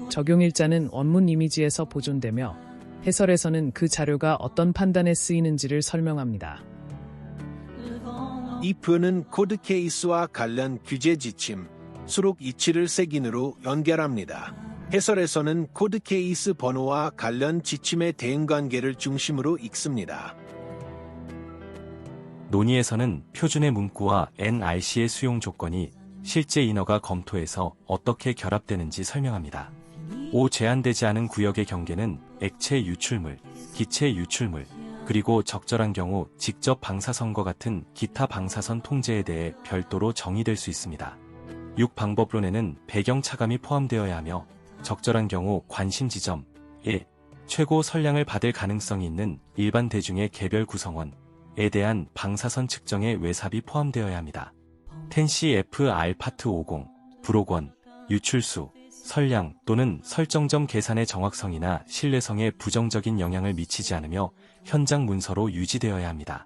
적용일자는 원문 이미지에서 보존되며 해설에서는 그 자료가 어떤 판단에 쓰이는지를 설명합니다. 이 표는 코드 케이스와 관련 규제 지침, 수록 이치를 색인으로 연결합니다. 해설에서는 코드 케이스 번호와 관련 지침의 대응관계를 중심으로 읽습니다. 논의에서는 표준의 문구와 NRC의 수용 조건이 실제 인허가 검토에서 어떻게 결합되는지 설명합니다. 5. 제한되지 않은 구역의 경계는 액체 유출물, 기체 유출물, 그리고 적절한 경우 직접 방사선과 같은 기타 방사선 통제에 대해 별도로 정의될 수 있습니다. 방법론에는 배경 차감이 포함되어야 하며 적절한 경우 관심 지점 1. 최고 선량을 받을 가능성이 있는 일반 대중의 개별 구성원에 대한 방사선 측정의 외삽이 포함되어야 합니다. 텐CFR 파트 50, 부록원, 유출수, 선량 또는 설정점 계산의 정확성이나 신뢰성에 부정적인 영향을 미치지 않으며 현장 문서로 유지되어야 합니다.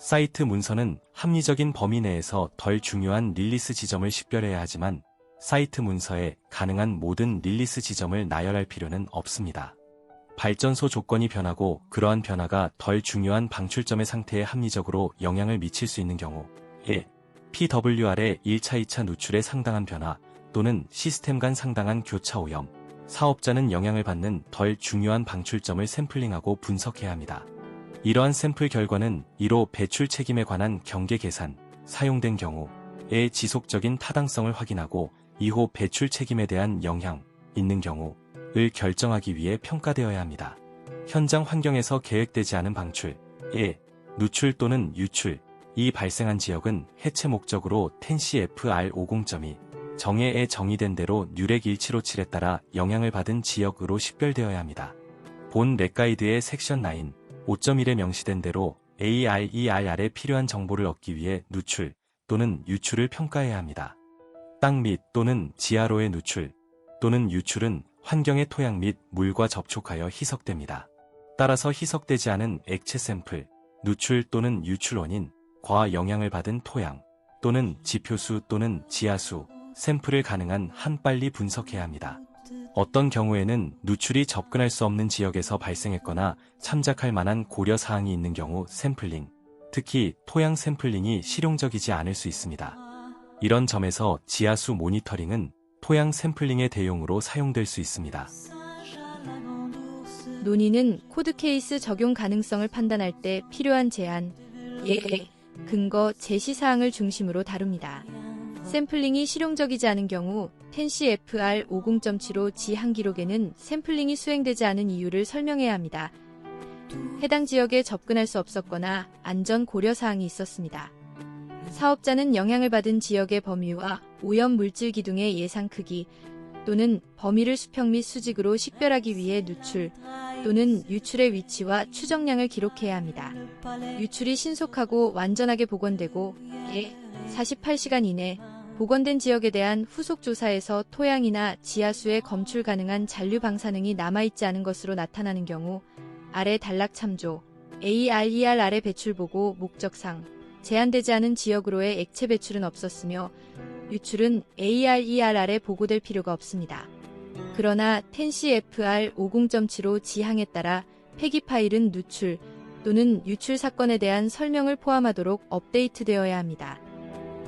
사이트 문서는 합리적인 범위 내에서 덜 중요한 릴리스 지점을 식별해야 하지만 사이트 문서에 가능한 모든 릴리스 지점을 나열할 필요는 없습니다. 발전소 조건이 변하고 그러한 변화가 덜 중요한 방출점의 상태에 합리적으로 영향을 미칠 수 있는 경우 1. PWR의 1차, 2차 누출에 상당한 변화 또는 시스템 간 상당한 교차 오염, 사업자는 영향을 받는 덜 중요한 방출점을 샘플링하고 분석해야 합니다. 이러한 샘플 결과는 1호 배출 책임에 관한 경계 계산, 사용된 경우의 지속적인 타당성을 확인하고 2호 배출 책임에 대한 영향, 있는 경우를 결정하기 위해 평가되어야 합니다. 현장 환경에서 계획되지 않은 방출, 1. 누출 또는 유출, 이 발생한 지역은 해체 목적으로 텐CFR 50.2 정해에 정의된 대로 뉴렉 1757에 따라 영향을 받은 지역으로 식별되어야 합니다. 본 렉가이드의 섹션 9, 5.1에 명시된 대로 ARER에 필요한 정보를 얻기 위해 누출 또는 유출을 평가해야 합니다. 땅 및 또는 지하로의 누출 또는 유출은 환경의 토양 및 물과 접촉하여 희석됩니다. 따라서 희석되지 않은 액체 샘플, 누출 또는 유출 원인, 과 영향을 받은 토양 또는 지표수 또는 지하수, 샘플을 가능한 한 빨리 분석해야 합니다. 어떤 경우에는 누출이 접근할 수 없는 지역에서 발생했거나 참작할 만한 고려사항이 있는 경우 샘플링, 특히 토양 샘플링이 실용적이지 않을 수 있습니다. 이런 점에서 지하수 모니터링은 토양 샘플링의 대용으로 사용될 수 있습니다. 논의는 코드 케이스 적용 가능성을 판단할 때 필요한 제한, 예외, 근거, 제시사항을 중심으로 다룹니다. 샘플링이 실용적이지 않은 경우 텐CFR 50.75 지항 기록에는 샘플링이 수행되지 않은 이유를 설명해야 합니다. 해당 지역에 접근할 수 없었거나 안전 고려사항이 있었습니다. 사업자는 영향을 받은 지역의 범위와 오염 물질 기둥의 예상 크기 또는 범위를 수평 및 수직으로 식별하기 위해 누출 또는 유출의 위치와 추정량을 기록해야 합니다. 유출이 신속하고 완전하게 복원되고 48시간 이내 복원된 지역에 대한 후속 조사에서 토양이나 지하수에 검출 가능한 잔류 방사능이 남아있지 않은 것으로 나타나는 경우 아래 단락 참조, ARER 아래 배출 보고 목적상 제한되지 않은 지역으로의 액체 배출은 없었으며 유출은 ARER 아래 보고될 필요가 없습니다. 그러나 텐CFR 50.75 지항에 따라 폐기 파일은 누출 또는 유출 사건에 대한 설명을 포함하도록 업데이트되어야 합니다.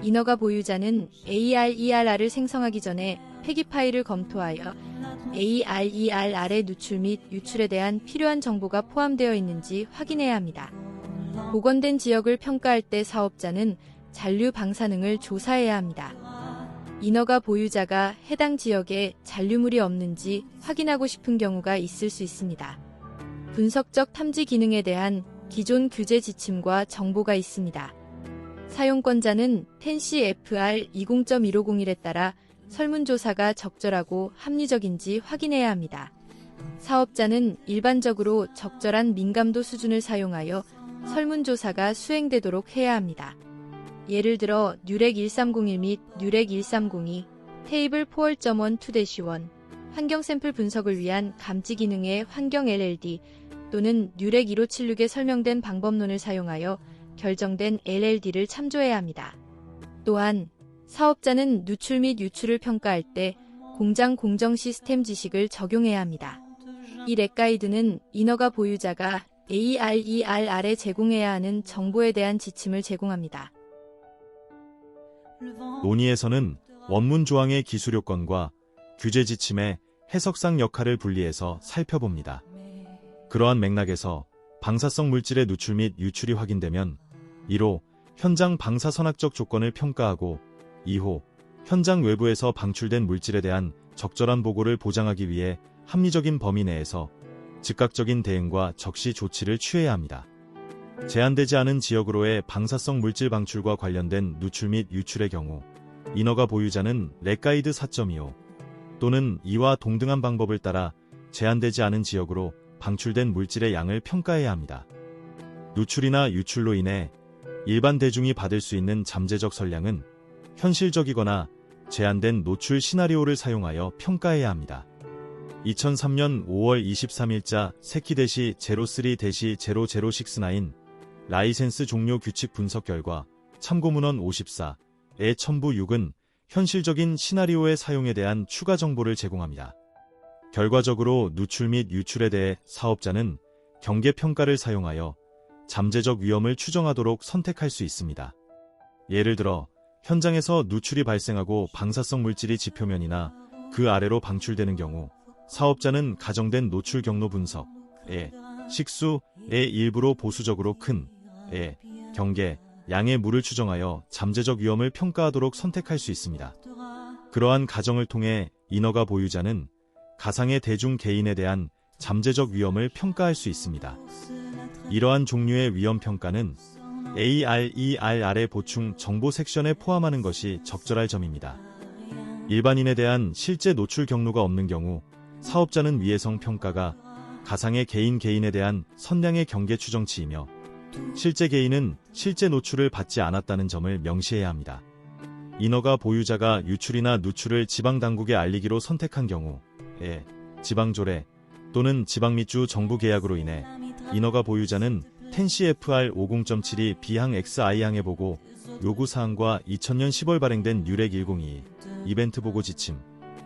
인허가 보유자는 ARER을 생성하기 전에 폐기 파일을 검토하여 ARER의 누출 및 유출에 대한 필요한 정보가 포함되어 있는지 확인해야 합니다. 복원된 지역을 평가할 때 사업자는 잔류 방사능을 조사해야 합니다. 인허가 보유자가 해당 지역에 잔류물이 없는지 확인하고 싶은 경우가 있을 수 있습니다. 분석적 탐지 기능에 대한 기존 규제 지침과 정보가 있습니다. 사용권자는 텐CFR 20.1501에 따라 설문조사가 적절하고 합리적인지 확인해야 합니다. 사업자는 일반적으로 적절한 민감도 수준을 사용하여 설문조사가 수행되도록 해야 합니다. 예를 들어 뉴렉 1301 및 뉴렉 1302, 테이블 4.1-1 환경 샘플 분석을 위한 감지 기능의 환경 LLD 또는 뉴렉 1576에 설명된 방법론을 사용하여 결정된 LLD를 참조해야 합니다. 또한 사업자는 누출 및 유출을 평가할 때 공장 공정 시스템 지식을 적용해야 합니다. 이 렉가이드는 인허가 보유자가 ARER에 제공해야 하는 정보에 대한 지침을 제공합니다. 논의에서는 원문 조항의 기술 요건과 규제 지침의 해석상 역할을 분리해서 살펴봅니다. 그러한 맥락에서 방사성 물질의 누출 및 유출이 확인되면 1호 현장 방사선학적 조건을 평가하고 2호 현장 외부에서 방출된 물질에 대한 적절한 보고를 보장하기 위해 합리적인 범위 내에서 즉각적인 대응과 적시 조치를 취해야 합니다. 제한되지 않은 지역으로의 방사성 물질 방출과 관련된 누출 및 유출의 경우 인허가 보유자는 렉가이드 4.25 또는 이와 동등한 방법을 따라 제한되지 않은 지역으로 방출된 물질의 양을 평가해야 합니다. 누출이나 유출로 인해 일반 대중이 받을 수 있는 잠재적 선량은 현실적이거나 제한된 노출 시나리오를 사용하여 평가해야 합니다. 2003년 5월 23일자 세키-03-0069 라이센스 종료 규칙 분석 결과 참고문헌 54의 첨부 6은 현실적인 시나리오의 사용에 대한 추가 정보를 제공합니다. 결과적으로 누출 및 유출에 대해 사업자는 경계평가를 사용하여 잠재적 위험을 추정하도록 선택할 수 있습니다. 예를 들어 현장에서 누출이 발생하고 방사성 물질이 지표면이나 그 아래로 방출되는 경우 사업자는 가정된 노출 경로 분석에 식수의 일부로 보수적으로 큰 경계, 양의 물을 추정하여 잠재적 위험을 평가하도록 선택할 수 있습니다. 그러한 가정을 통해 인허가 보유자는 가상의 대중 개인에 대한 잠재적 위험을 평가할 수 있습니다. 이러한 종류의 위험 평가는 ARER의 보충 정보 섹션에 포함하는 것이 적절할 점입니다. 일반인에 대한 실제 노출 경로가 없는 경우 사업자는 위해성 평가가 가상의 개인에 대한 선량의 경계 추정치이며 실제 개인은 실제 노출을 받지 않았다는 점을 명시해야 합니다. 인허가 보유자가 유출이나 누출을 지방당국에 알리기로 선택한 경우에 지방조례 또는 지방밑주 정부 계약으로 인해 인허가 보유자는 텐CFR 50.72 B항 XI항의 보고 요구사항과 2000년 10월 발행된 뉴렉 102 이벤트 보고 지침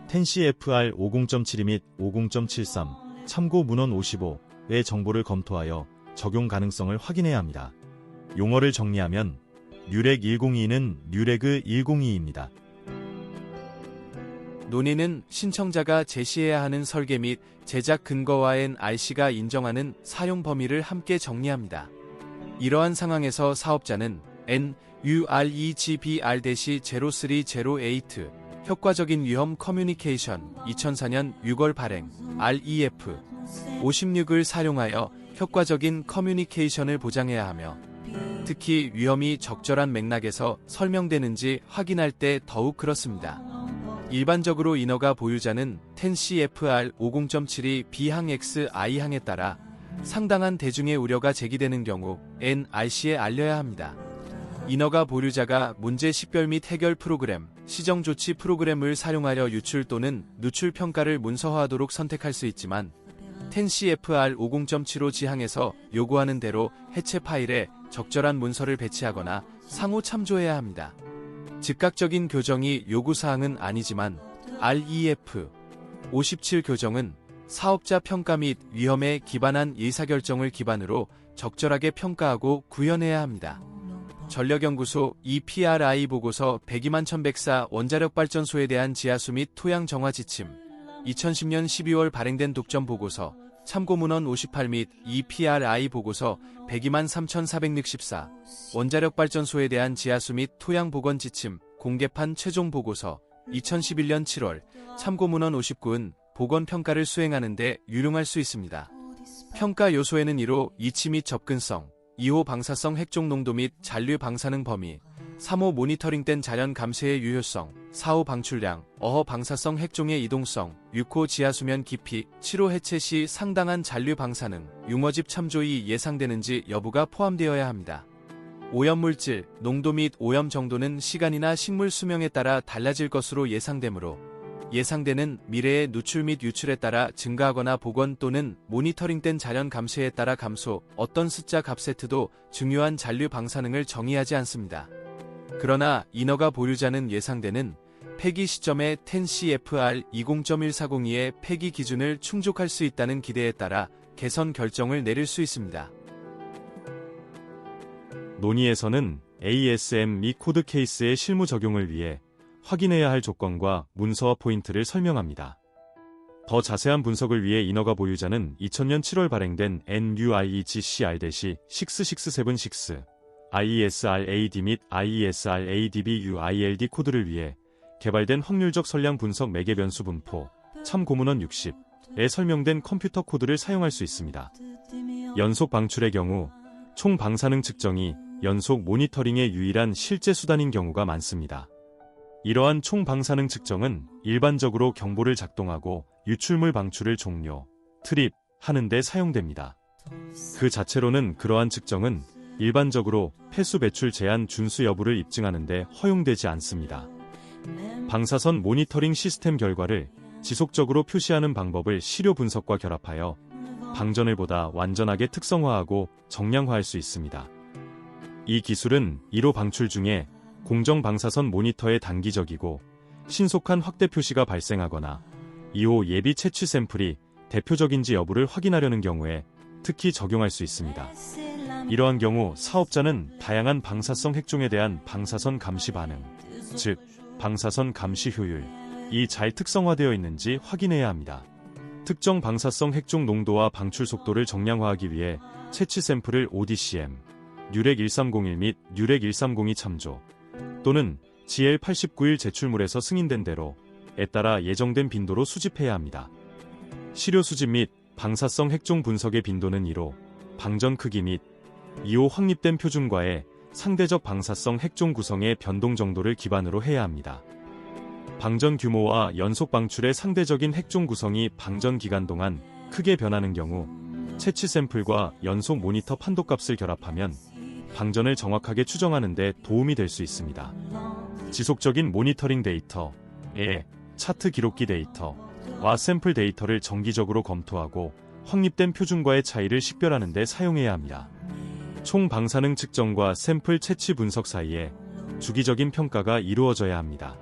텐CFR 50.72 및 50.73 참고 문헌 55의 정보를 검토하여 적용 가능성을 확인해야 합니다. 용어를 정리하면 뉴렉 102는 뉴레그 102입니다. 논의는 신청자가 제시해야 하는 설계 및 제작 근거와 NIC가 인정하는 사용 범위를 함께 정리합니다. 이러한 상황에서 사업자는 NUREGBR-0308 효과적인 위험 커뮤니케이션 2004년 6월 발행 REF 56을 사용하여 효과적인 커뮤니케이션을 보장해야 하며 특히 위험이 적절한 맥락에서 설명되는지 확인할 때 더욱 그렇습니다. 일반적으로 인허가 보유자는 텐CFR 50.72 B항 XI항에 따라 상당한 대중의 우려가 제기되는 경우 NIC에 알려야 합니다. 인허가 보유자가 문제 식별 및 해결 프로그램, 시정조치 프로그램을 사용하여 유출 또는 누출 평가를 문서화하도록 선택할 수 있지만 텐CFR 50.75 지항에서 요구하는 대로 해체 파일에 적절한 문서를 배치하거나 상호 참조해야 합니다. 즉각적인 교정이 요구사항은 아니지만 REF 57 교정은 사업자 평가 및 위험에 기반한 의사결정을 기반으로 적절하게 평가하고 구현해야 합니다. 전력연구소 EPRI 보고서 1021104 원자력발전소에 대한 지하수 및 토양 정화 지침 2010년 12월 발행된 독점 보고서 참고문헌 58 및 EPRI 보고서 1023464 원자력발전소에 대한 지하수 및 토양 보건 지침 공개판 최종 보고서 2011년 7월 참고문헌 59은 보건평가를 수행하는 데 유용할 수 있습니다. 평가 요소에는 1호 이치 및 접근성, 2호 방사성 핵종 농도 및 잔류 방사능 범위, 3호 모니터링된 자연 감쇄의 유효성, 4호 방출량, 5호 방사성 핵종의 이동성, 6호 지하수면 깊이, 7호 해체 시 상당한 잔류 방사능, 융어집 참조이 예상되는지 여부가 포함되어야 합니다. 오염물질, 농도 및 오염 정도는 시간이나 식물 수명에 따라 달라질 것으로 예상되므로 예상되는 미래의 누출 및 유출에 따라 증가하거나 복원 또는 모니터링된 자연 감쇄에 따라 감소, 어떤 숫자 값 세트도 중요한 잔류 방사능을 정의하지 않습니다. 그러나 인허가 보유자는 예상되는 폐기 시점에 텐CFR 20.1402의 폐기 기준을 충족할 수 있다는 기대에 따라 개선 결정을 내릴 수 있습니다. 논의에서는 ASM 및 코드 케이스의 실무 적용을 위해 확인해야 할 조건과 문서와 포인트를 설명합니다. 더 자세한 분석을 위해 인허가 보유자는 2000년 7월 발행된 NUREGCR-6676 IESRAD 및 IESRADBUILD 코드를 위해 개발된 확률적 선량 분석 매개 변수 분포, 참고문헌 60에 설명된 컴퓨터 코드를 사용할 수 있습니다. 연속 방출의 경우 총 방사능 측정이 연속 모니터링의 유일한 실제 수단인 경우가 많습니다. 이러한 총 방사능 측정은 일반적으로 경보를 작동하고 유출물 방출을 종료, 트립, 하는 데 사용됩니다. 그 자체로는 그러한 측정은 일반적으로 폐수 배출 제한 준수 여부를 입증하는 데 허용되지 않습니다. 방사선 모니터링 시스템 결과를 지속적으로 표시하는 방법을 시료 분석과 결합하여 방전을 보다 완전하게 특성화하고 정량화할 수 있습니다. 이 기술은 1호 방출 중에 공정 방사선 모니터에 단기적이고 신속한 확대 표시가 발생하거나 2호 예비 채취 샘플이 대표적인지 여부를 확인하려는 경우에 특히 적용할 수 있습니다. 이러한 경우 사업자는 다양한 방사성 핵종에 대한 방사선 감시 반응, 즉 방사선 감시 효율이 잘 특성화되어 있는지 확인해야 합니다. 특정 방사성 핵종 농도와 방출 속도를 정량화하기 위해 채취 샘플을 ODCM, 뉴렉 1301 및 뉴렉 1302 참조 또는 GL89일 제출물에서 승인된 대로에 따라 예정된 빈도로 수집해야 합니다. 시료 수집 및 방사성 핵종 분석의 빈도는 1호, 방전 크기 및 2호 확립된 표준과의 상대적 방사성 핵종 구성의 변동 정도를 기반으로 해야 합니다. 방전 규모와 연속 방출의 상대적인 핵종 구성이 방전 기간 동안 크게 변하는 경우 채취 샘플과 연속 모니터 판도값을 결합하면 방전을 정확하게 추정하는 데 도움이 될 수 있습니다. 지속적인 모니터링 데이터에 차트 기록기 데이터와 샘플 데이터를 정기적으로 검토하고 확립된 표준과의 차이를 식별하는 데 사용해야 합니다. 총 방사능 측정과 샘플 채취 분석 사이에 주기적인 평가가 이루어져야 합니다.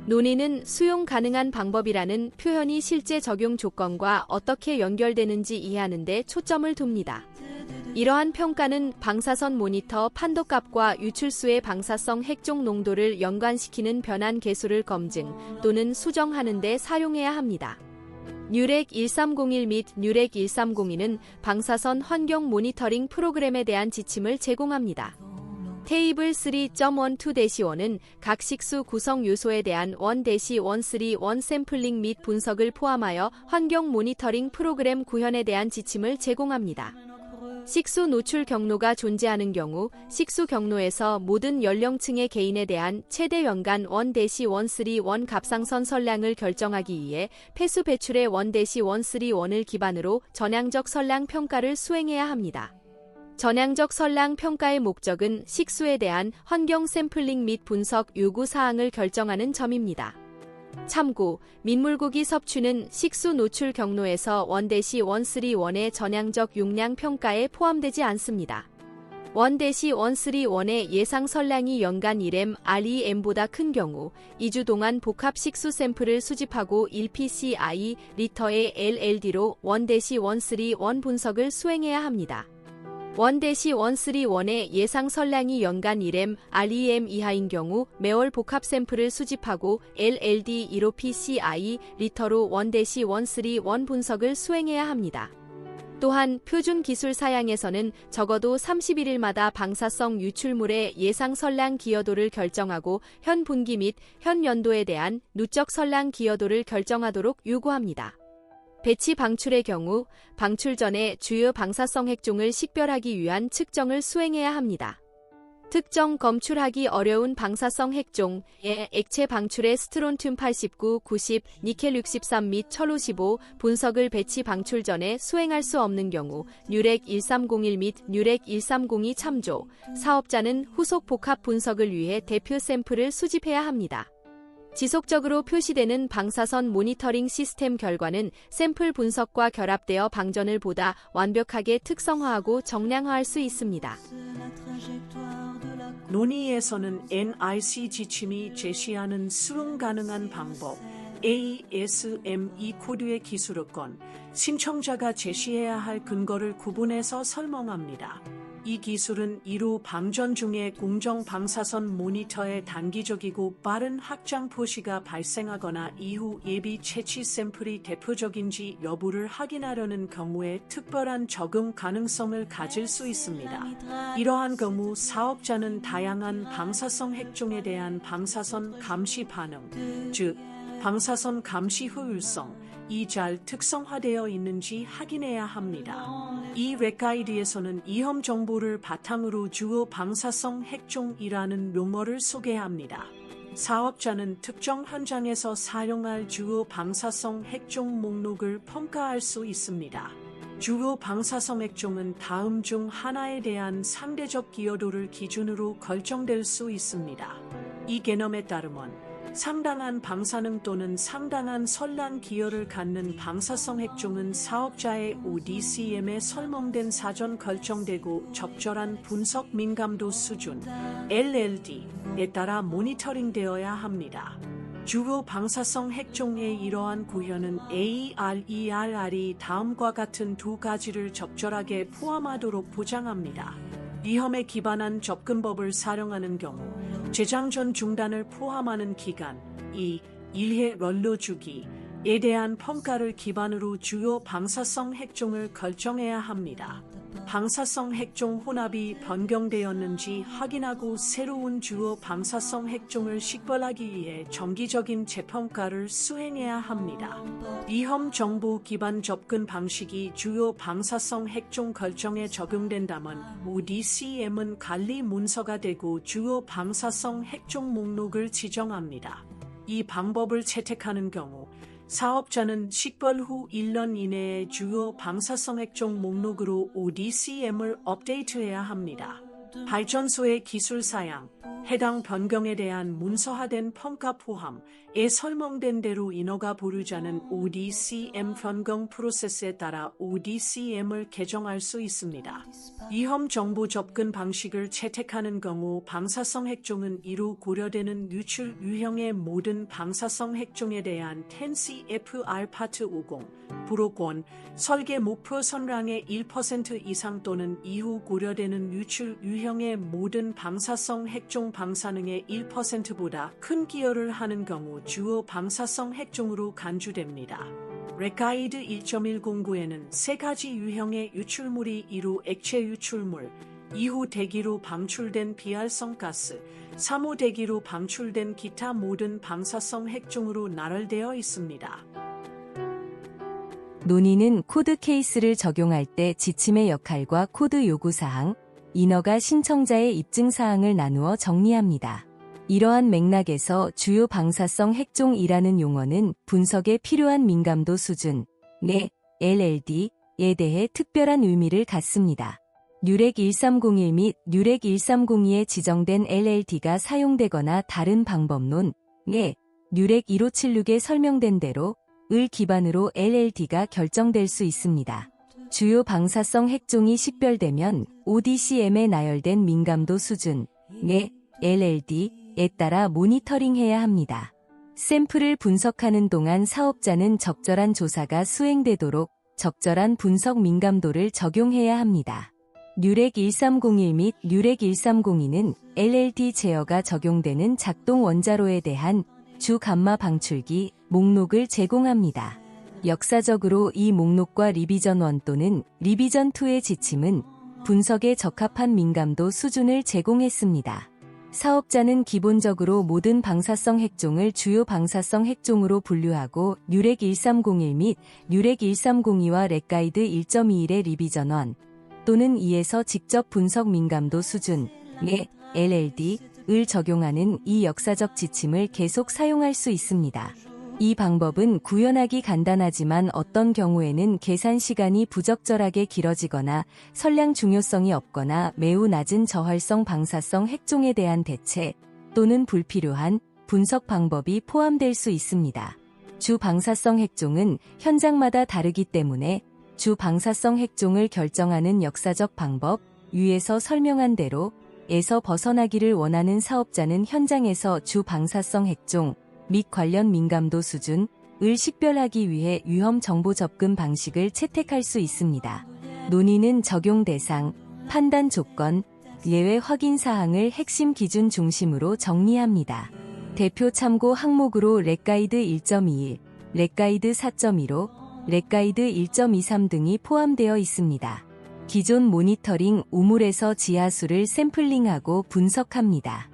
논의는 수용 가능한 방법이라는 표현이 실제 적용 조건과 어떻게 연결되는지 이해하는 데 초점을 둡니다. 이러한 평가는 방사선 모니터 판도값과 유출수의 방사성 핵종 농도를 연관시키는 변환 계수를 검증 또는 수정하는 데 사용해야 합니다. 뉴렉 1301 및 뉴렉 1302는 방사선 환경 모니터링 프로그램에 대한 지침을 제공합니다. 테이블 3.12-1은 각 식수 구성 요소에 대한 1-131 샘플링 및 분석을 포함하여 환경 모니터링 프로그램 구현에 대한 지침을 제공합니다. 식수 노출 경로가 존재하는 경우 식수 경로에서 모든 연령층의 개인에 대한 최대 연간 1-131 갑상선 선량을 결정하기 위해 폐수 배출의 1-131을 기반으로 전향적 선량 평가를 수행해야 합니다. 전향적 선량 평가의 목적은 식수에 대한 환경 샘플링 및 분석 요구 사항을 결정하는 점입니다. 참고, 민물고기 섭취는 식수 노출 경로에서 1-131의 전향적 용량 평가에 포함되지 않습니다. 1-131의 예상 선량이 연간 1m REM보다 큰 경우 2주 동안 복합 식수 샘플을 수집하고 1pci 리터의 LLD로 1-131 분석을 수행해야 합니다. 1-131의 예상 선량이 연간 1m REM 이하인 경우 매월 복합 샘플을 수집하고 LLD 15pci 리터로 1-131 분석을 수행해야 합니다. 또한 표준 기술 사양에서는 적어도 31일마다 방사성 유출물의 예상 선량 기여도를 결정하고 현 분기 및 현 연도에 대한 누적 선량 기여도를 결정하도록 요구합니다. 배치 방출의 경우 방출 전에 주요 방사성 핵종을 식별하기 위한 측정을 수행해야 합니다. 특정 검출하기 어려운 방사성 핵종의 액체 방출의 스트론튬 89, 90, 니켈 63 및 철 55 분석을 배치 방출 전에 수행할 수 없는 경우 뉴렉 1301 및 뉴렉 1302 참조, 사업자는 후속 복합 분석을 위해 대표 샘플을 수집해야 합니다. 지속적으로 표시되는 방사선 모니터링 시스템 결과는 샘플 분석과 결합되어 방전을 보다 완벽하게 특성화하고 정량화할 수 있습니다. 논의에서는 NRC 지침이 제시하는 수용 가능한 방법, ASME 코드의 기술권, 신청자가 제시해야 할 근거를 구분해서 설명합니다. 이 기술은 1호 방전 중에 공정 방사선 모니터에 단기적이고 빠른 확장 표시가 발생하거나 이후 예비 채취 샘플이 대표적인지 여부를 확인하려는 경우에 특별한 적용 가능성을 가질 수 있습니다. 이러한 경우 사업자는 다양한 방사성 핵종에 대한 방사선 감시 반응, 즉 방사선 감시 효율성, 잘 특성화되어 있는지 확인해야 합니다. 이 렉가이드에서는 위험 정보를 바탕으로 주요 방사성 핵종이라는 용어를 소개합니다. 사업자는 특정 현장에서 사용할 주요 방사성 핵종 목록을 평가할 수 있습니다. 주요 방사성 핵종은 다음 중 하나에 대한 상대적 기여도를 기준으로 결정될 수 있습니다. 이 개념에 따르면 상당한 방사능 또는 상당한 선량 기여를 갖는 방사성 핵종은 사업자의 ODCM에 설명된 사전 결정되고 적절한 분석 민감도 수준 LLD에 따라 모니터링되어야 합니다. 주요 방사성 핵종의 이러한 구현은 ARERR이 다음과 같은 두 가지를 적절하게 포함하도록 보장합니다. 위험에 기반한 접근법을 사용하는 경우 재장전 중단을 포함하는 기간 2. 1회 런로 주기에 대한 평가를 기반으로 주요 방사성 핵종을 결정해야 합니다. 방사성 핵종 혼합이 변경되었는지 확인하고 새로운 주요 방사성 핵종을 식별하기 위해 정기적인 재평가를 수행해야 합니다. 위험 정보 기반 접근 방식이 주요 방사성 핵종 결정에 적용된다면 ODCM은 관리 문서가 되고 주요 방사성 핵종 목록을 지정합니다. 이 방법을 채택하는 경우 사업자는 식별 후 1년 이내에 주요 방사성 핵종 목록으로 ODCM을 업데이트해야 합니다. 발전소의 기술 사양, 해당 변경에 대한 문서화된 평가 포함에 설명된 대로 인허가 보류자는 ODCM 변경 프로세스에 따라 ODCM을 개정할 수 있습니다. 위험 정보 접근 방식을 채택하는 경우 방사성 핵종은 이루 고려되는 유출 유형의 모든 방사성 핵종에 대한 10CFR 파트 50 부록원 설계 목표 선량의 1% 이상 또는 이후 고려되는 유출 유형의 모든 방사성 핵종 방사능의 1%보다 큰 기여를 하는 경우 주요 방사성 핵종으로 간주됩니다. 렉가이드 1.109에는 세 가지 유형의 유출물이 이루 액체 유출물, 2호 대기로 방출된 비활성 가스, 3호 대기로 방출된 기타 모든 방사성 핵종으로 나열되어 있습니다. 논의는 코드 케이스를 적용할 때 지침의 역할과 코드 요구사항, 인허가 신청자의 입증사항을 나누어 정리합니다. 이러한 맥락에서 주요 방사성 핵종이라는 용어는 분석에 필요한 민감도 수준, LLD에 대해 특별한 의미를 갖습니다. 뉴렉 1301 및 뉴렉 1302에 지정된 LLD가 사용되거나 다른 방법론, 뉴렉 1576에 설명된 대로 을 기반으로 LLD가 결정될 수 있습니다. 주요 방사성 핵종이 식별되면 ODCM에 나열된 민감도 수준, LLD에 따라 모니터링해야 합니다. 샘플을 분석하는 동안 사업자는 적절한 조사가 수행되도록 적절한 분석 민감도를 적용해야 합니다. 뉴렉 1301 및 뉴렉 1302는 LLD 제어가 적용되는 작동 원자로에 대한 주 감마 방출기 목록을 제공합니다. 역사적으로 이 목록과 리비전 1 또는 리비전 2의 지침은 분석에 적합한 민감도 수준을 제공했습니다. 사업자는 기본적으로 모든 방사성 핵종을 주요 방사성 핵종으로 분류하고 뉴렉 1301 및 뉴렉 1302와 렉가이드 1.21의 리비전 1 또는 2에서 직접 분석 민감도 수준, LLD를 적용하는 이 역사적 지침을 계속 사용할 수 있습니다. 이 방법은 구현하기 간단하지만 어떤 경우에는 계산 시간이 부적절하게 길어지거나 선량 중요성이 없거나 매우 낮은 저활성 방사성 핵종에 대한 대체 또는 불필요한 분석 방법이 포함될 수 있습니다. 주 방사성 핵종은 현장마다 다르기 때문에 주 방사성 핵종을 결정하는 역사적 방법, 위에서 설명한 대로 에서 벗어나기를 원하는 사업자는 현장에서 주 방사성 핵종 및 관련 민감도 수준을 식별하기 위해 위험 정보 접근 방식을 채택할 수 있습니다. 논의는 적용 대상, 판단 조건, 예외 확인 사항을 핵심 기준 중심으로 정리합니다. 대표 참고 항목으로 렉가이드 1.21, 렉가이드 4.15, 렉가이드 1.23 등이 포함되어 있습니다. 기존 모니터링 우물에서 지하수를 샘플링하고 분석합니다.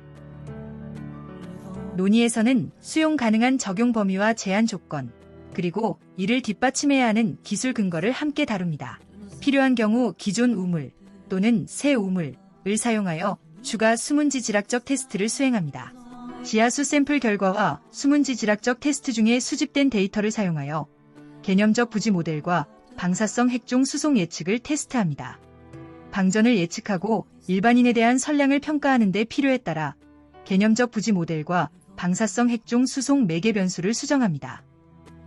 논의에서는 수용 가능한 적용 범위와 제한 조건, 그리고 이를 뒷받침해야 하는 기술 근거를 함께 다룹니다. 필요한 경우 기존 우물 또는 새 우물을 사용하여 추가 수문지 지락적 테스트를 수행합니다. 지하수 샘플 결과와 수문지 지락적 테스트 중에 수집된 데이터를 사용하여 개념적 부지 모델과 방사성 핵종 수송 예측을 테스트합니다. 방전을 예측하고 일반인에 대한 선량을 평가하는 데 필요에 따라 개념적 부지 모델과 방사성 핵종 수송 매개 변수를 수정합니다.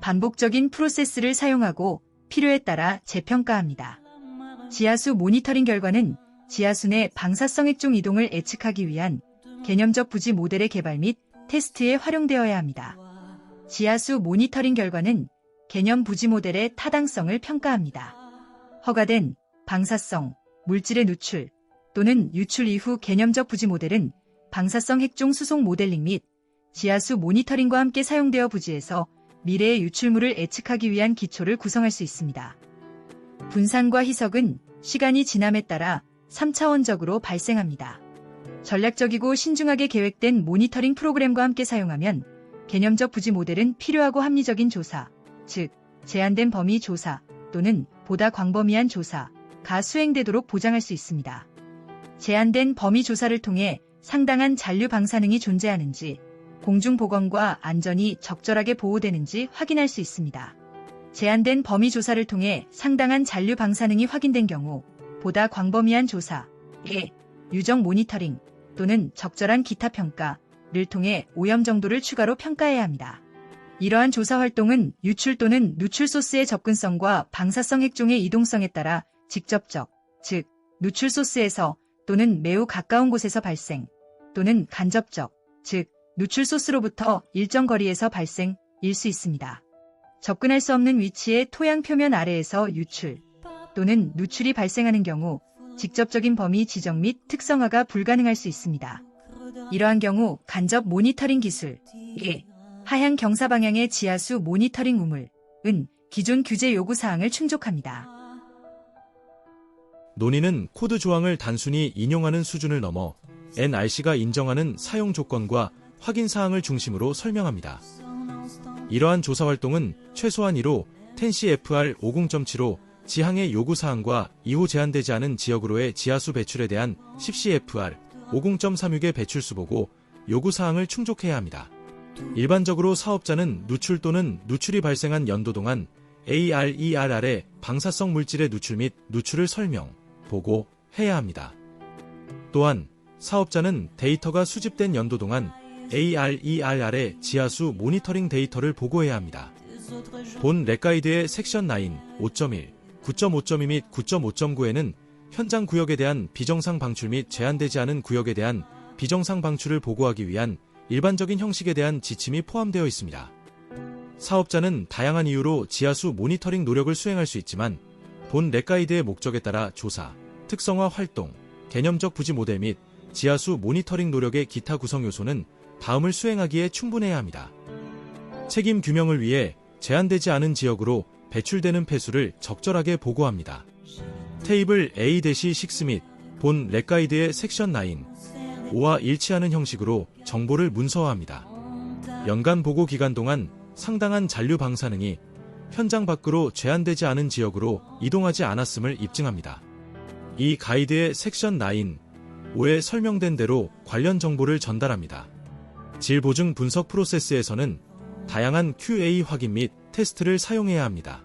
반복적인 프로세스를 사용하고 필요에 따라 재평가합니다. 지하수 모니터링 결과는 지하수 내 방사성 핵종 이동을 예측하기 위한 개념적 부지 모델의 개발 및 테스트에 활용되어야 합니다. 지하수 모니터링 결과는 개념 부지 모델의 타당성을 평가합니다. 허가된 방사성, 물질의 누출 또는 유출 이후 개념적 부지 모델은 방사성 핵종 수송 모델링 및 지하수 모니터링과 함께 사용되어 부지에서 미래의 유출물을 예측하기 위한 기초를 구성할 수 있습니다. 분산과 희석은 시간이 지남에 따라 3차원적으로 발생합니다. 전략적이고 신중하게 계획된 모니터링 프로그램과 함께 사용하면 개념적 부지 모델은 필요하고 합리적인 조사, 즉 제한된 범위 조사 또는 보다 광범위한 조사가 수행되도록 보장할 수 있습니다. 제한된 범위 조사를 통해 상당한 잔류 방사능이 존재하는지, 공중보건과 안전이 적절하게 보호되는지 확인할 수 있습니다. 제한된 범위 조사를 통해 상당한 잔류 방사능이 확인된 경우 보다 광범위한 조사에 유정 모니터링 또는 적절한 기타 평가를 통해 오염 정도를 추가로 평가해야 합니다. 이러한 조사 활동은 유출 또는 누출 소스의 접근성과 방사성 핵종의 이동성에 따라 직접적, 즉 누출 소스에서 또는 매우 가까운 곳에서 발생, 또는 간접적, 즉 누출 소스로부터 일정 거리에서 발생일 수 있습니다. 접근할 수 없는 위치의 토양 표면 아래에서 유출 또는 누출이 발생하는 경우 직접적인 범위 지정 및 특성화가 불가능할 수 있습니다. 이러한 경우 간접 모니터링 기술, 하향 경사 방향의 지하수 모니터링 우물은 기존 규제 요구 사항을 충족합니다. 논의는 코드 조항을 단순히 인용하는 수준을 넘어 NRC가 인정하는 사용 조건과 확인 사항을 중심으로 설명합니다. 이러한 조사 활동은 최소한 1호 10CFR 50.75 지항의 요구사항과 이후 제한되지 않은 지역으로의 지하수 배출에 대한 10CFR 50.36의 배출수 보고 요구사항을 충족해야 합니다. 일반적으로 사업자는 누출 또는 누출이 발생한 연도 동안 ARER의 방사성 물질의 누출 및 누출을 설명, 보고해야 합니다. 또한 사업자는 데이터가 수집된 연도 동안 ARER의 지하수 모니터링 데이터를 보고해야 합니다. 본 렉가이드의 섹션 9, 5.1, 9.5.2 및 9.5.9에는 현장 구역에 대한 비정상 방출 및 제한되지 않은 구역에 대한 비정상 방출을 보고하기 위한 일반적인 형식에 대한 지침이 포함되어 있습니다. 사업자는 다양한 이유로 지하수 모니터링 노력을 수행할 수 있지만 본 렉가이드의 목적에 따라 조사, 특성화 활동, 개념적 부지 모델 및 지하수 모니터링 노력의 기타 구성 요소는 다음을 수행하기에 충분해야 합니다. 책임 규명을 위해 제한되지 않은 지역으로 배출되는 폐수를 적절하게 보고합니다. 테이블 A-6 및 본 렉가이드의 섹션 9, 5와 일치하는 형식으로 정보를 문서화합니다. 연간 보고 기간 동안 상당한 잔류 방사능이 현장 밖으로 제한되지 않은 지역으로 이동하지 않았음을 입증합니다. 이 가이드의 섹션 9, 5에 설명된 대로 관련 정보를 전달합니다. 질 보증 분석 프로세스에서는 다양한 QA 확인 및 테스트를 사용해야 합니다.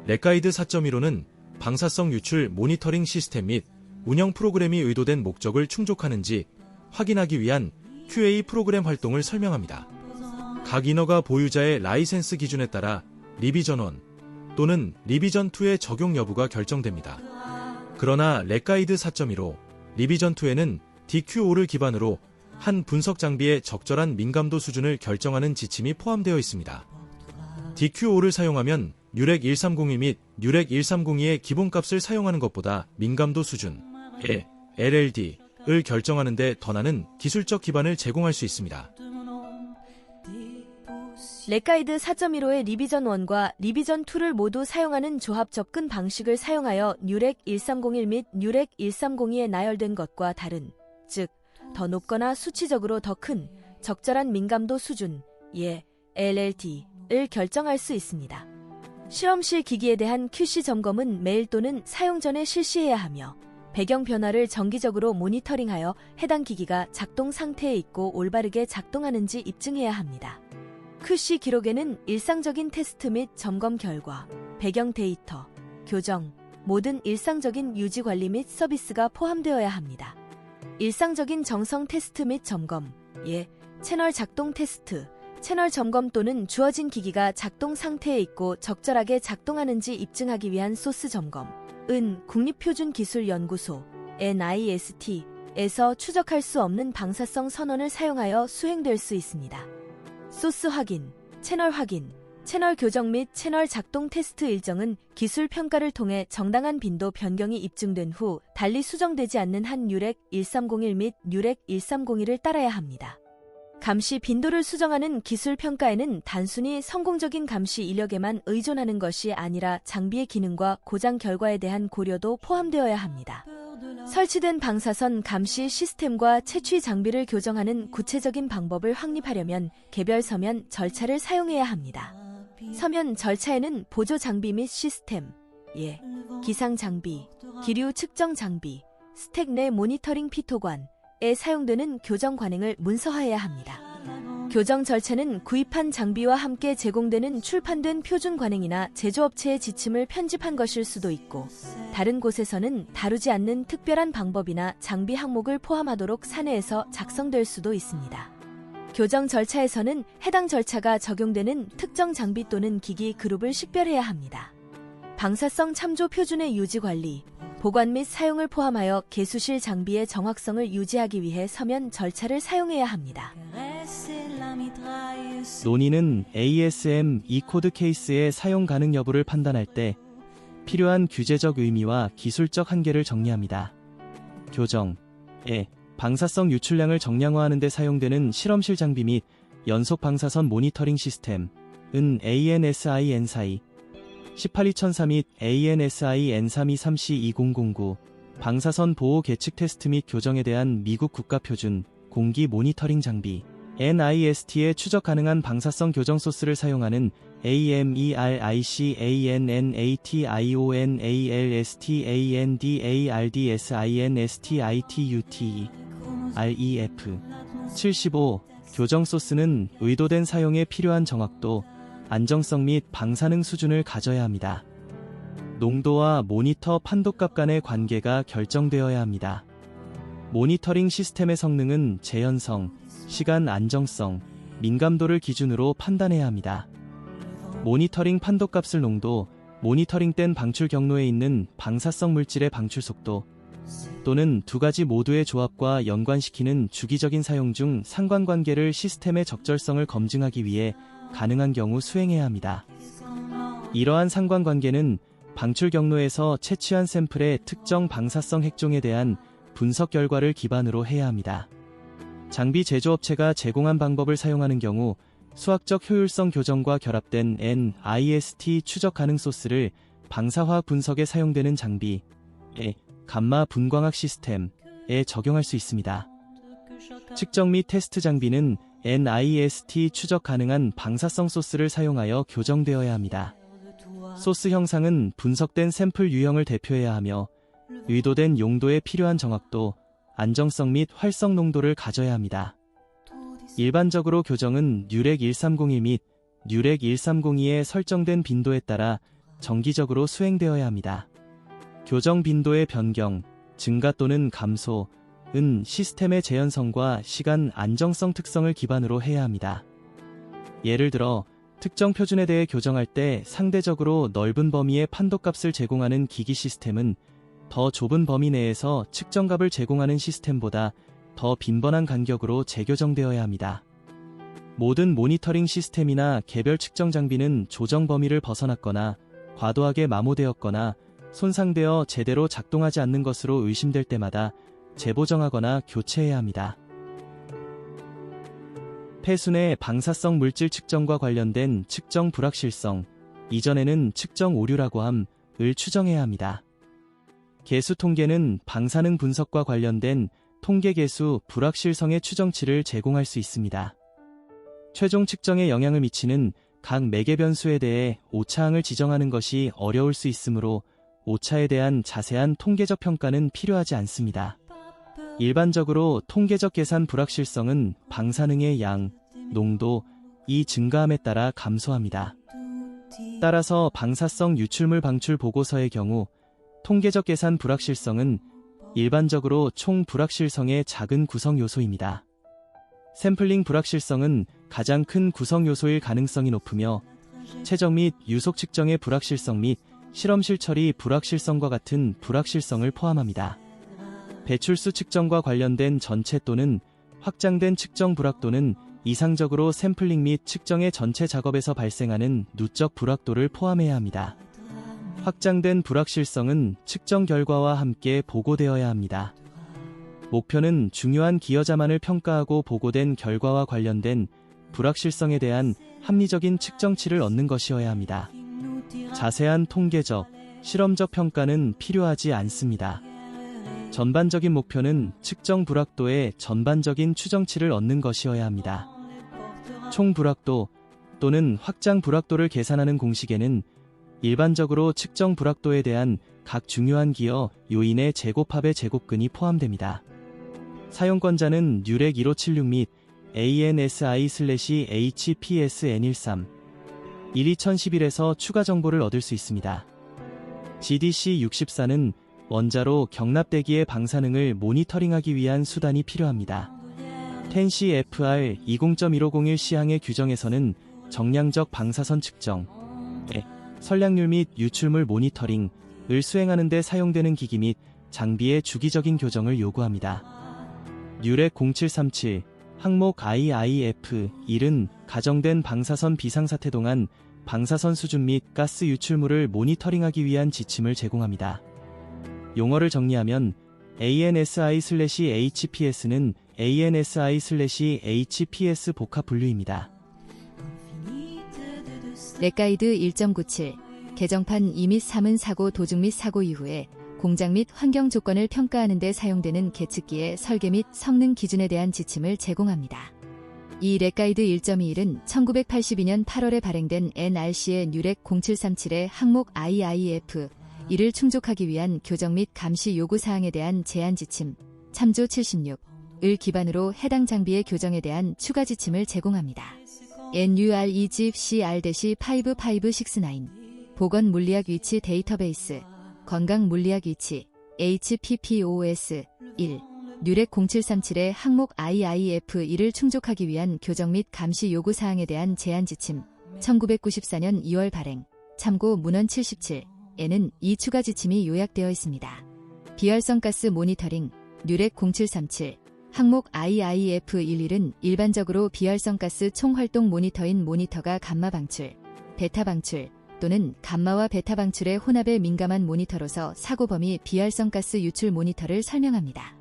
렉가이드 4.15는 방사성 유출 모니터링 시스템 및 운영 프로그램이 의도된 목적을 충족하는지 확인하기 위한 QA 프로그램 활동을 설명합니다. 각 인허가 보유자의 라이센스 기준에 따라 리비전 1 또는 리비전 2의 적용 여부가 결정됩니다. 그러나 렉가이드 4.15, 리비전 2에는 DQ5를 기반으로 한 분석 장비의 적절한 민감도 수준을 결정하는 지침이 포함되어 있습니다. DQ5를 사용하면 뉴렉 1302 및 뉴렉 1302의 기본값을 사용하는 것보다 민감도 수준의 LLD를 결정하는 데 더 나은 기술적 기반을 제공할 수 있습니다. 렉가이드 4.15의 리비전 1과 리비전 2를 모두 사용하는 조합 접근 방식을 사용하여 뉴렉 1301 및 뉴렉 1302에 나열된 것과 다른, 즉 더 높거나 수치적으로 더 큰 적절한 민감도 수준, LLD를 결정할 수 있습니다. 실험실 기기에 대한 QC 점검은 매일 또는 사용 전에 실시해야 하며 배경 변화를 정기적으로 모니터링하여 해당 기기가 작동 상태에 있고 올바르게 작동하는지 입증해야 합니다. QC 기록에는 일상적인 테스트 및 점검 결과, 배경 데이터, 교정, 모든 일상적인 유지 관리 및 서비스가 포함되어야 합니다. 일상적인 정성 테스트 및 점검, 채널 작동 테스트, 채널 점검 또는 주어진 기기가 작동 상태에 있고 적절하게 작동하는지 입증하기 위한 소스 점검, 국립표준기술연구소 NIST에서 추적할 수 없는 방사성 선언을 사용하여 수행될 수 있습니다. 소스 확인, 채널 교정 및 채널 작동 테스트 일정은 기술 평가를 통해 정당한 빈도 변경이 입증된 후 달리 수정되지 않는 한 뉴렉 1301 및 뉴렉 1301을 따라야 합니다. 감시 빈도를 수정하는 기술 평가에는 단순히 성공적인 감시 이력에만 의존하는 것이 아니라 장비의 기능과 고장 결과에 대한 고려도 포함되어야 합니다. 설치된 방사선 감시 시스템과 채취 장비를 교정하는 구체적인 방법을 확립하려면 개별 서면 절차를 사용해야 합니다. 서면 절차에는 보조 장비 및 시스템, 기상 장비, 기류 측정 장비, 스택 내 모니터링 피토관에 사용되는 교정 관행을 문서화해야 합니다. 교정 절차는 구입한 장비와 함께 제공되는 출판된 표준 관행이나 제조업체의 지침을 편집한 것일 수도 있고, 다른 곳에서는 다루지 않는 특별한 방법이나 장비 항목을 포함하도록 사내에서 작성될 수도 있습니다. 교정 절차에서는 해당 절차가 적용되는 특정 장비 또는 기기 그룹을 식별해야 합니다. 방사성 참조 표준의 유지 관리, 보관 및 사용을 포함하여 개수실 장비의 정확성을 유지하기 위해 서면 절차를 사용해야 합니다. 논의는 ASM E 코드 케이스의 사용 가능 여부를 판단할 때 필요한 규제적 의미와 기술적 한계를 정리합니다. 교정, 방사성 유출량을 정량화하는 데 사용되는 실험실 장비 및 연속 방사선 모니터링 시스템, ANSI N42, 182,004 및 ANSI N323C2009, 방사선 보호 계측 테스트 및 교정에 대한 미국 국가표준, 공기 모니터링 장비, NIST에 추적 가능한 방사성 교정 소스를 사용하는 AMERIC ANNATIONALST ANDARDSINSTITUT REF 75. 교정 소스는 의도된 사용에 필요한 정확도, 안정성 및 방사능 수준을 가져야 합니다. 농도와 모니터 판독값 간의 관계가 결정되어야 합니다. 모니터링 시스템의 성능은 재현성, 시간 안정성, 민감도를 기준으로 판단해야 합니다. 모니터링 판독값을 농도, 모니터링된 방출 경로에 있는 방사성 물질의 방출 속도, 또는 두 가지 모두의 조합과 연관시키는 주기적인 사용 중 상관관계를 시스템의 적절성을 검증하기 위해 가능한 경우 수행해야 합니다. 이러한 상관관계는 방출 경로에서 채취한 샘플의 특정 방사성 핵종에 대한 분석 결과를 기반으로 해야 합니다. 장비 제조업체가 제공한 방법을 사용하는 경우 수학적 효율성 교정과 결합된 NIST 추적 가능 소스를 방사화학 분석에 사용되는 장비에 감마 분광학 시스템에 적용할 수 있습니다. 측정 및 테스트 장비는 NIST 추적 가능한 방사성 소스를 사용하여 교정되어야 합니다. 소스 형상은 분석된 샘플 유형을 대표해야 하며 의도된 용도에 필요한 정확도, 안정성 및 활성 농도를 가져야 합니다. 일반적으로 교정은 뉴렉 1301 및 뉴렉 1302에 설정된 빈도에 따라 정기적으로 수행되어야 합니다. 교정 빈도의 변경, 증가 또는 감소은 시스템의 재현성과 시간 안정성 특성을 기반으로 해야 합니다. 예를 들어 특정 표준에 대해 교정할 때 상대적으로 넓은 범위의 판독값을 제공하는 기기 시스템은 더 좁은 범위 내에서 측정값을 제공하는 시스템보다 더 빈번한 간격으로 재교정되어야 합니다. 모든 모니터링 시스템이나 개별 측정 장비는 조정 범위를 벗어났거나 과도하게 마모되었거나 손상되어 제대로 작동하지 않는 것으로 의심될 때마다 재보정하거나 교체해야 합니다. 폐순의 방사성 물질 측정과 관련된 측정 불확실성, 이전에는 측정 오류라고 함을 추정해야 합니다. 개수 통계는 방사능 분석과 관련된 통계 개수 불확실성의 추정치를 제공할 수 있습니다. 최종 측정에 영향을 미치는 각 매개 변수에 대해 오차항을 지정하는 것이 어려울 수 있으므로 오차에 대한 자세한 통계적 평가는 필요하지 않습니다. 일반적으로 통계적 계산 불확실성은 방사능의 양, 농도, 이 증가함에 따라 감소합니다. 따라서 방사성 유출물 방출 보고서의 경우 통계적 계산 불확실성은 일반적으로 총 불확실성의 작은 구성 요소입니다. 샘플링 불확실성은 가장 큰 구성 요소일 가능성이 높으며 최적 및 유속 측정의 불확실성 및 실험실 처리 불확실성과 같은 불확실성을 포함합니다. 배출수 측정과 관련된 전체 또는 확장된 측정 불확도는 이상적으로 샘플링 및 측정의 전체 작업에서 발생하는 누적 불확도를 포함해야 합니다. 확장된 불확실성은 측정 결과와 함께 보고되어야 합니다. 목표는 중요한 기여자만을 평가하고 보고된 결과와 관련된 불확실성에 대한 합리적인 측정치를 얻는 것이어야 합니다. 자세한 통계적, 실험적 평가는 필요하지 않습니다. 전반적인 목표는 측정 불확도의 전반적인 추정치를 얻는 것이어야 합니다. 총 불확도 또는 확장 불확도를 계산하는 공식에는 일반적으로 측정 불확도에 대한 각 중요한 기여 요인의 제곱합의 제곱근이 포함됩니다. 사용권자는 뉴렉 1576 및 ANSI/HPSN13 2011에서 추가 정보를 얻을 수 있습니다. GDC64는 원자로 경납대기의 방사능을 모니터링하기 위한 수단이 필요합니다. 텐시 FR 20.1501 시항의 규정에서는 정량적 방사선 측정, 선량률 및 유출물 모니터링을 수행하는 데 사용되는 기기 및 장비의 주기적인 교정을 요구합니다. 뉴렉 0737 항목 IIF1은 가정된 방사선 비상사태 동안 방사선 수준 및 가스 유출물을 모니터링하기 위한 지침을 제공합니다. 용어를 정리하면 ANSI/HPS는 ANSI/HPS 복합 분류입니다. 렉가이드 1.97 개정판 2 및 3은 사고 도중 및 사고 이후에 공장 및 환경 조건을 평가하는 데 사용되는 계측기의 설계 및 성능 기준에 대한 지침을 제공합니다. 이 렉가이드 1.21은 1982년 8월에 발행된 NRC의 뉴렉 0737의 항목 IIF 이를 충족하기 위한 교정 및 감시 요구사항에 대한 제한 지침, 참조 76을 기반으로 해당 장비의 교정에 대한 추가 지침을 제공합니다. NUREGCR-5569 보건 물리학 위치 데이터베이스 건강 물리학 위치 HPPOS 1 뉴렉 0737의 항목 IIF1을 충족하기 위한 교정 및 감시 요구사항에 대한 제한 지침 1994년 2월 발행 참고 문헌 77에는 이 추가 지침이 요약되어 있습니다. 비활성 가스 모니터링 뉴렉 0737 항목 IIF11은 일반적으로 비활성 가스 총활동 모니터인 모니터가 감마 방출, 베타 방출 또는 감마와 베타 방출의 혼합에 민감한 모니터로서 사고 범위 비활성 가스 유출 모니터를 설명합니다.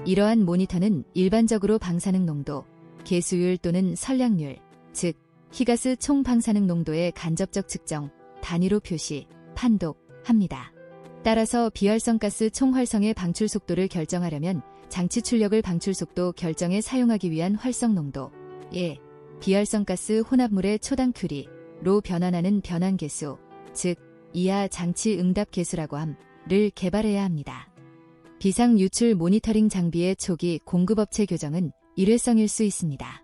이러한 모니터는 일반적으로 방사능 농도, 계수율 또는 선량률, 즉 희가스 총 방사능 농도의 간접적 측정, 단위로 표시, 판독합니다. 따라서 비활성 가스 총 활성의 방출 속도를 결정하려면 장치 출력을 방출 속도 결정에 사용하기 위한 활성 농도, 비활성 가스 혼합물의 초당 큐리로 변환하는 변환 계수, 즉 이하 장치 응답 계수라고 함을 개발해야 합니다. 비상 유출 모니터링 장비의 초기 공급업체 교정은 일회성일 수 있습니다.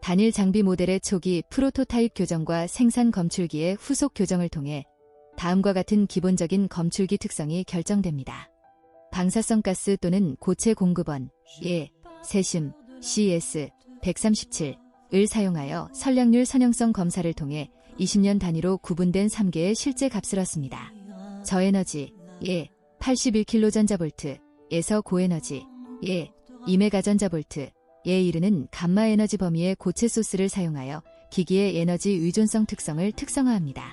단일 장비 모델의 초기 프로토타입 교정과 생산 검출기의 후속 교정을 통해 다음과 같은 기본적인 검출기 특성이 결정됩니다. 방사성 가스 또는 고체 공급원, 세슘, CS-137을 사용하여 선량률 선형성 검사를 통해 20년 단위로 구분된 3개의 실제 값을 얻습니다. 저에너지, 81kJ 전자볼트에서 고에너지, 2메가 전자볼트에 이르는 감마 에너지 범위의 고체 소스를 사용하여 기기의 에너지 의존성 특성을 특성화합니다.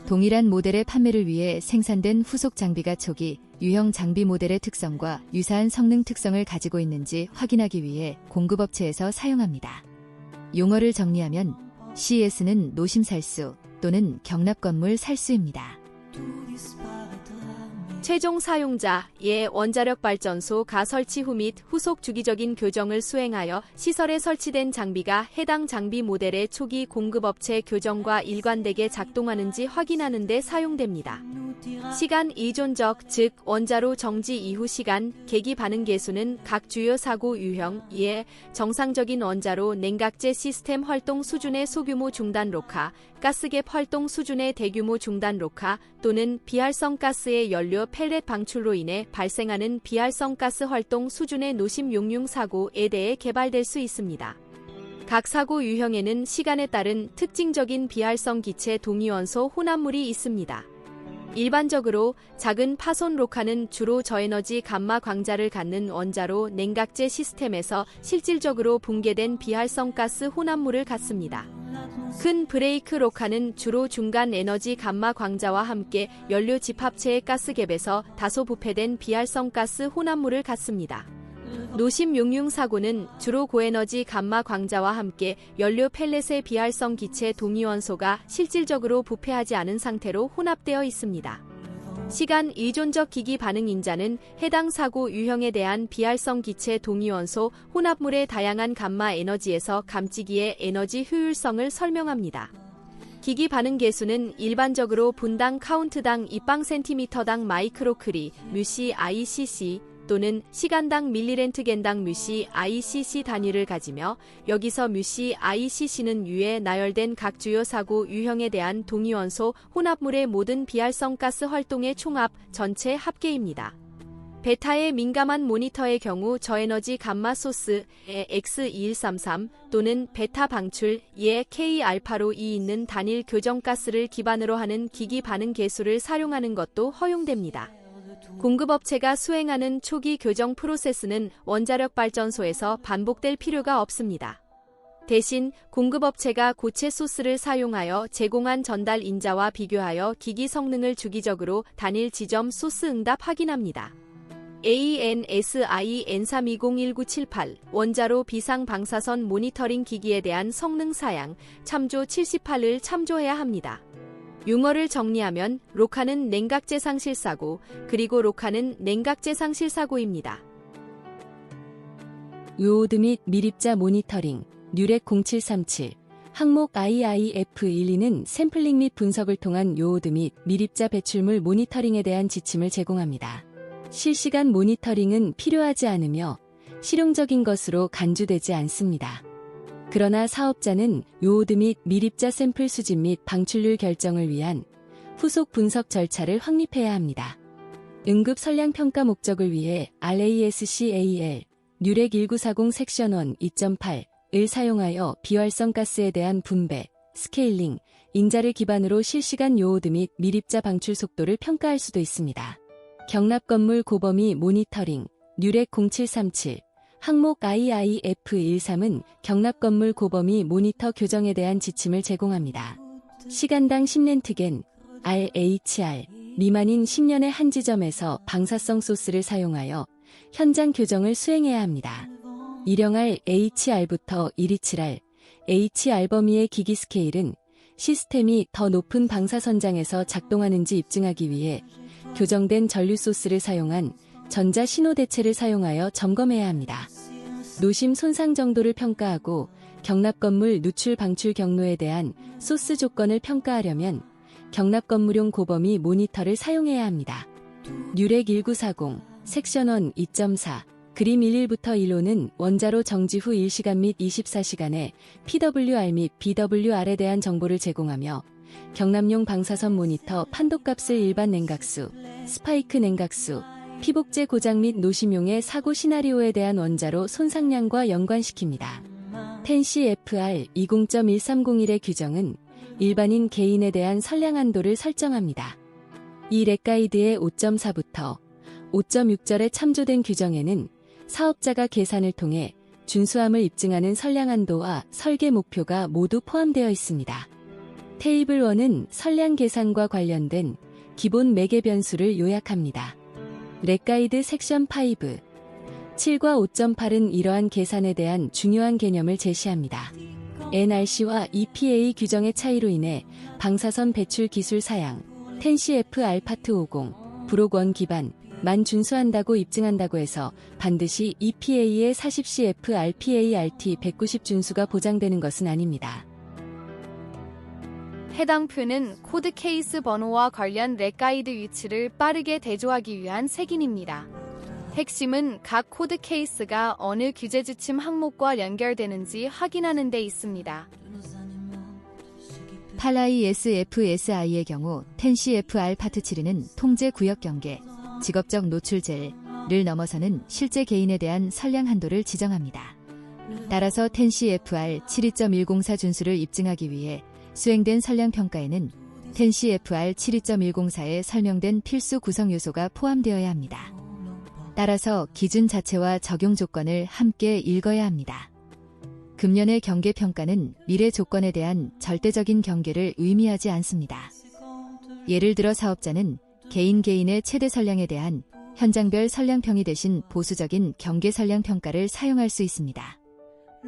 동일한 모델의 판매를 위해 생산된 후속 장비가 초기 유형 장비 모델의 특성과 유사한 성능 특성을 가지고 있는지 확인하기 위해 공급업체에서 사용합니다. 용어를 정리하면 CS는 노심살수 또는 경납건물 살수입니다. 최종 사용자의 원자력 발전소 가 설치 후 및 후속 주기적인 교정을 수행하여 시설에 설치된 장비가 해당 장비 모델의 초기 공급업체 교정과 일관되게 작동하는지 확인하는 데 사용됩니다. 시간 이존적, 즉 원자로 정지 이후 시간, 계기 반응 계수는 각 주요 사고 유형의 정상적인 원자로 냉각제 시스템 활동 수준의 소규모 중단 록화, 가스갭 활동 수준의 대규모 중단 록화 또는 비활성 가스의 연료 펠렛 방출로 인해 발생하는 비활성 가스 활동 수준의 노심 용융 사고에 대해 개발될 수 있습니다. 각 사고 유형에는 시간에 따른 특징적인 비활성 기체 동위원소 혼합물이 있습니다. 일반적으로 작은 파손 록화는 주로 저에너지 감마 광자를 갖는 원자로 냉각제 시스템에서 실질적으로 붕괴된 비활성 가스 혼합물을 갖습니다. 큰 브레이크 록화는 주로 중간 에너지 감마 광자와 함께 연료 집합체의 가스갭에서 다소 부패된 비활성 가스 혼합물을 갖습니다. 노심 용융 사고는 주로 고에너지 감마 광자와 함께 연료 펠렛의 비활성 기체 동위원소가 실질적으로 부패하지 않은 상태로 혼합되어 있습니다. 시간 이존적 기기 반응 인자는 해당 사고 유형에 대한 비활성 기체 동위원소 혼합물의 다양한 감마 에너지에서 감지기의 에너지 효율성을 설명합니다. 기기 반응 계수는 일반적으로 분당 카운트당 입방 센티미터당 마이크로크리, 뮤시 ICC 또는 시간당 밀리렌트겐당 뮤시 ICC 단위를 가지며 여기서 뮤시 ICC는 유에 나열된 각 주요 사고 유형에 대한 동위원소 혼합물의 모든 비활성 가스 활동의 총합 전체 합계입니다. 베타에 민감한 모니터의 경우 저에너지 감마 소스의 X2133 또는 베타 방출의 K알파로 있는 단일 교정 가스를 기반으로 하는 기기 반응 계수를 사용하는 것도 허용됩니다. 공급업체가 수행하는 초기 교정 프로세스는 원자력 발전소에서 반복될 필요가 없습니다. 대신 공급업체가 고체 소스를 사용하여 제공한 전달 인자와 비교하여 기기 성능을 주기적으로 단일 지점 소스 응답 확인합니다. ANSI N3201978 원자로 비상 방사선 모니터링 기기에 대한 성능 사양 참조 78을 참조해야 합니다. 용어를 정리하면 록화는 냉각제 상실 사고, 그리고 록화는 냉각제 상실 사고입니다. 요오드 및 밀입자 모니터링, 뉴렉 0737, 항목 IIF12는 샘플링 및 분석을 통한 요오드 및 밀입자 배출물 모니터링에 대한 지침을 제공합니다. 실시간 모니터링은 필요하지 않으며 실용적인 것으로 간주되지 않습니다. 그러나 사업자는 요오드 및 밀입자 샘플 수집 및 방출률 결정을 위한 후속 분석 절차를 확립해야 합니다. 응급 선량 평가 목적을 위해 RASCAL 뉴렉 1940 섹션 1 2.8을 사용하여 비활성 가스에 대한 분배, 스케일링, 인자를 기반으로 실시간 요오드 및 밀입자 방출 속도를 평가할 수도 있습니다. 경납 건물 고범위 모니터링, 뉴렉 0737 항목 IIF13은 경납 건물 고범위 모니터 교정에 대한 지침을 제공합니다. 시간당 10렌트겐, RHR, 미만인 10년의 한 지점에서 방사성 소스를 사용하여 현장 교정을 수행해야 합니다. 일형R HR부터 127R, HR 범위의 기기 스케일은 시스템이 더 높은 방사선장에서 작동하는지 입증하기 위해 교정된 전류 소스를 사용한 전자 신호 대체를 사용하여 점검해야 합니다. 노심 손상 정도를 평가하고 경납 건물 누출 방출 경로에 대한 소스 조건을 평가하려면 경납 건물용 고범위 모니터를 사용해야 합니다. 뉴렉 1940 섹션 1 2.4 그림 11부터 1호는 원자로 정지 후 1시간 및 24시간에 PWR 및 BWR에 대한 정보를 제공하며 경납용 방사선 모니터 판독값을 일반 냉각수, 스파이크 냉각수, 피복제 고장 및 노심용의 사고 시나리오에 대한 원자로 손상량과 연관시킵니다. 텐시 FR 20.1301의 규정은 일반인 개인에 대한 선량 한도를 설정합니다. 이 렉가이드의 5.4부터 5.6절에 참조된 규정에는 사업자가 계산을 통해 준수함을 입증하는 선량 한도와 설계 목표가 모두 포함되어 있습니다. 테이블 1은 선량 계산과 관련된 기본 매개 변수를 요약합니다. 렉가이드 섹션 5, 7과 5.8은 이러한 계산에 대한 중요한 개념을 제시합니다. NRC와 EPA 규정의 차이로 인해 방사선 배출 기술 사양, 텐시 F 알파트 50, 부록 1 기반, 만 준수한다고 입증한다고 해서 반드시 EPA의 40CF RPART 190 준수가 보장되는 것은 아닙니다. 해당 표는 코드 케이스 번호와 관련 렉가이드 위치를 빠르게 대조하기 위한 색인입니다. 핵심은 각 코드 케이스가 어느 규제 지침 항목과 연결되는지 확인하는 데 있습니다. 팔라이 SFSI의 경우 텐CFR 파트 7은 통제 구역 경계, 직업적 노출제를 넘어서는 실제 개인에 대한 선량 한도를 지정합니다. 따라서 텐CFR 72.104 준수를 입증하기 위해 수행된 선량 평가에는 텐CFR 72.104에 설명된 필수 구성 요소가 포함되어야 합니다. 따라서 기준 자체와 적용 조건을 함께 읽어야 합니다. 금년의 경계 평가는 미래 조건에 대한 절대적인 경계를 의미하지 않습니다. 예를 들어 사업자는 개인의 최대 선량에 대한 현장별 선량평이 대신 보수적인 경계 선량 평가를 사용할 수 있습니다.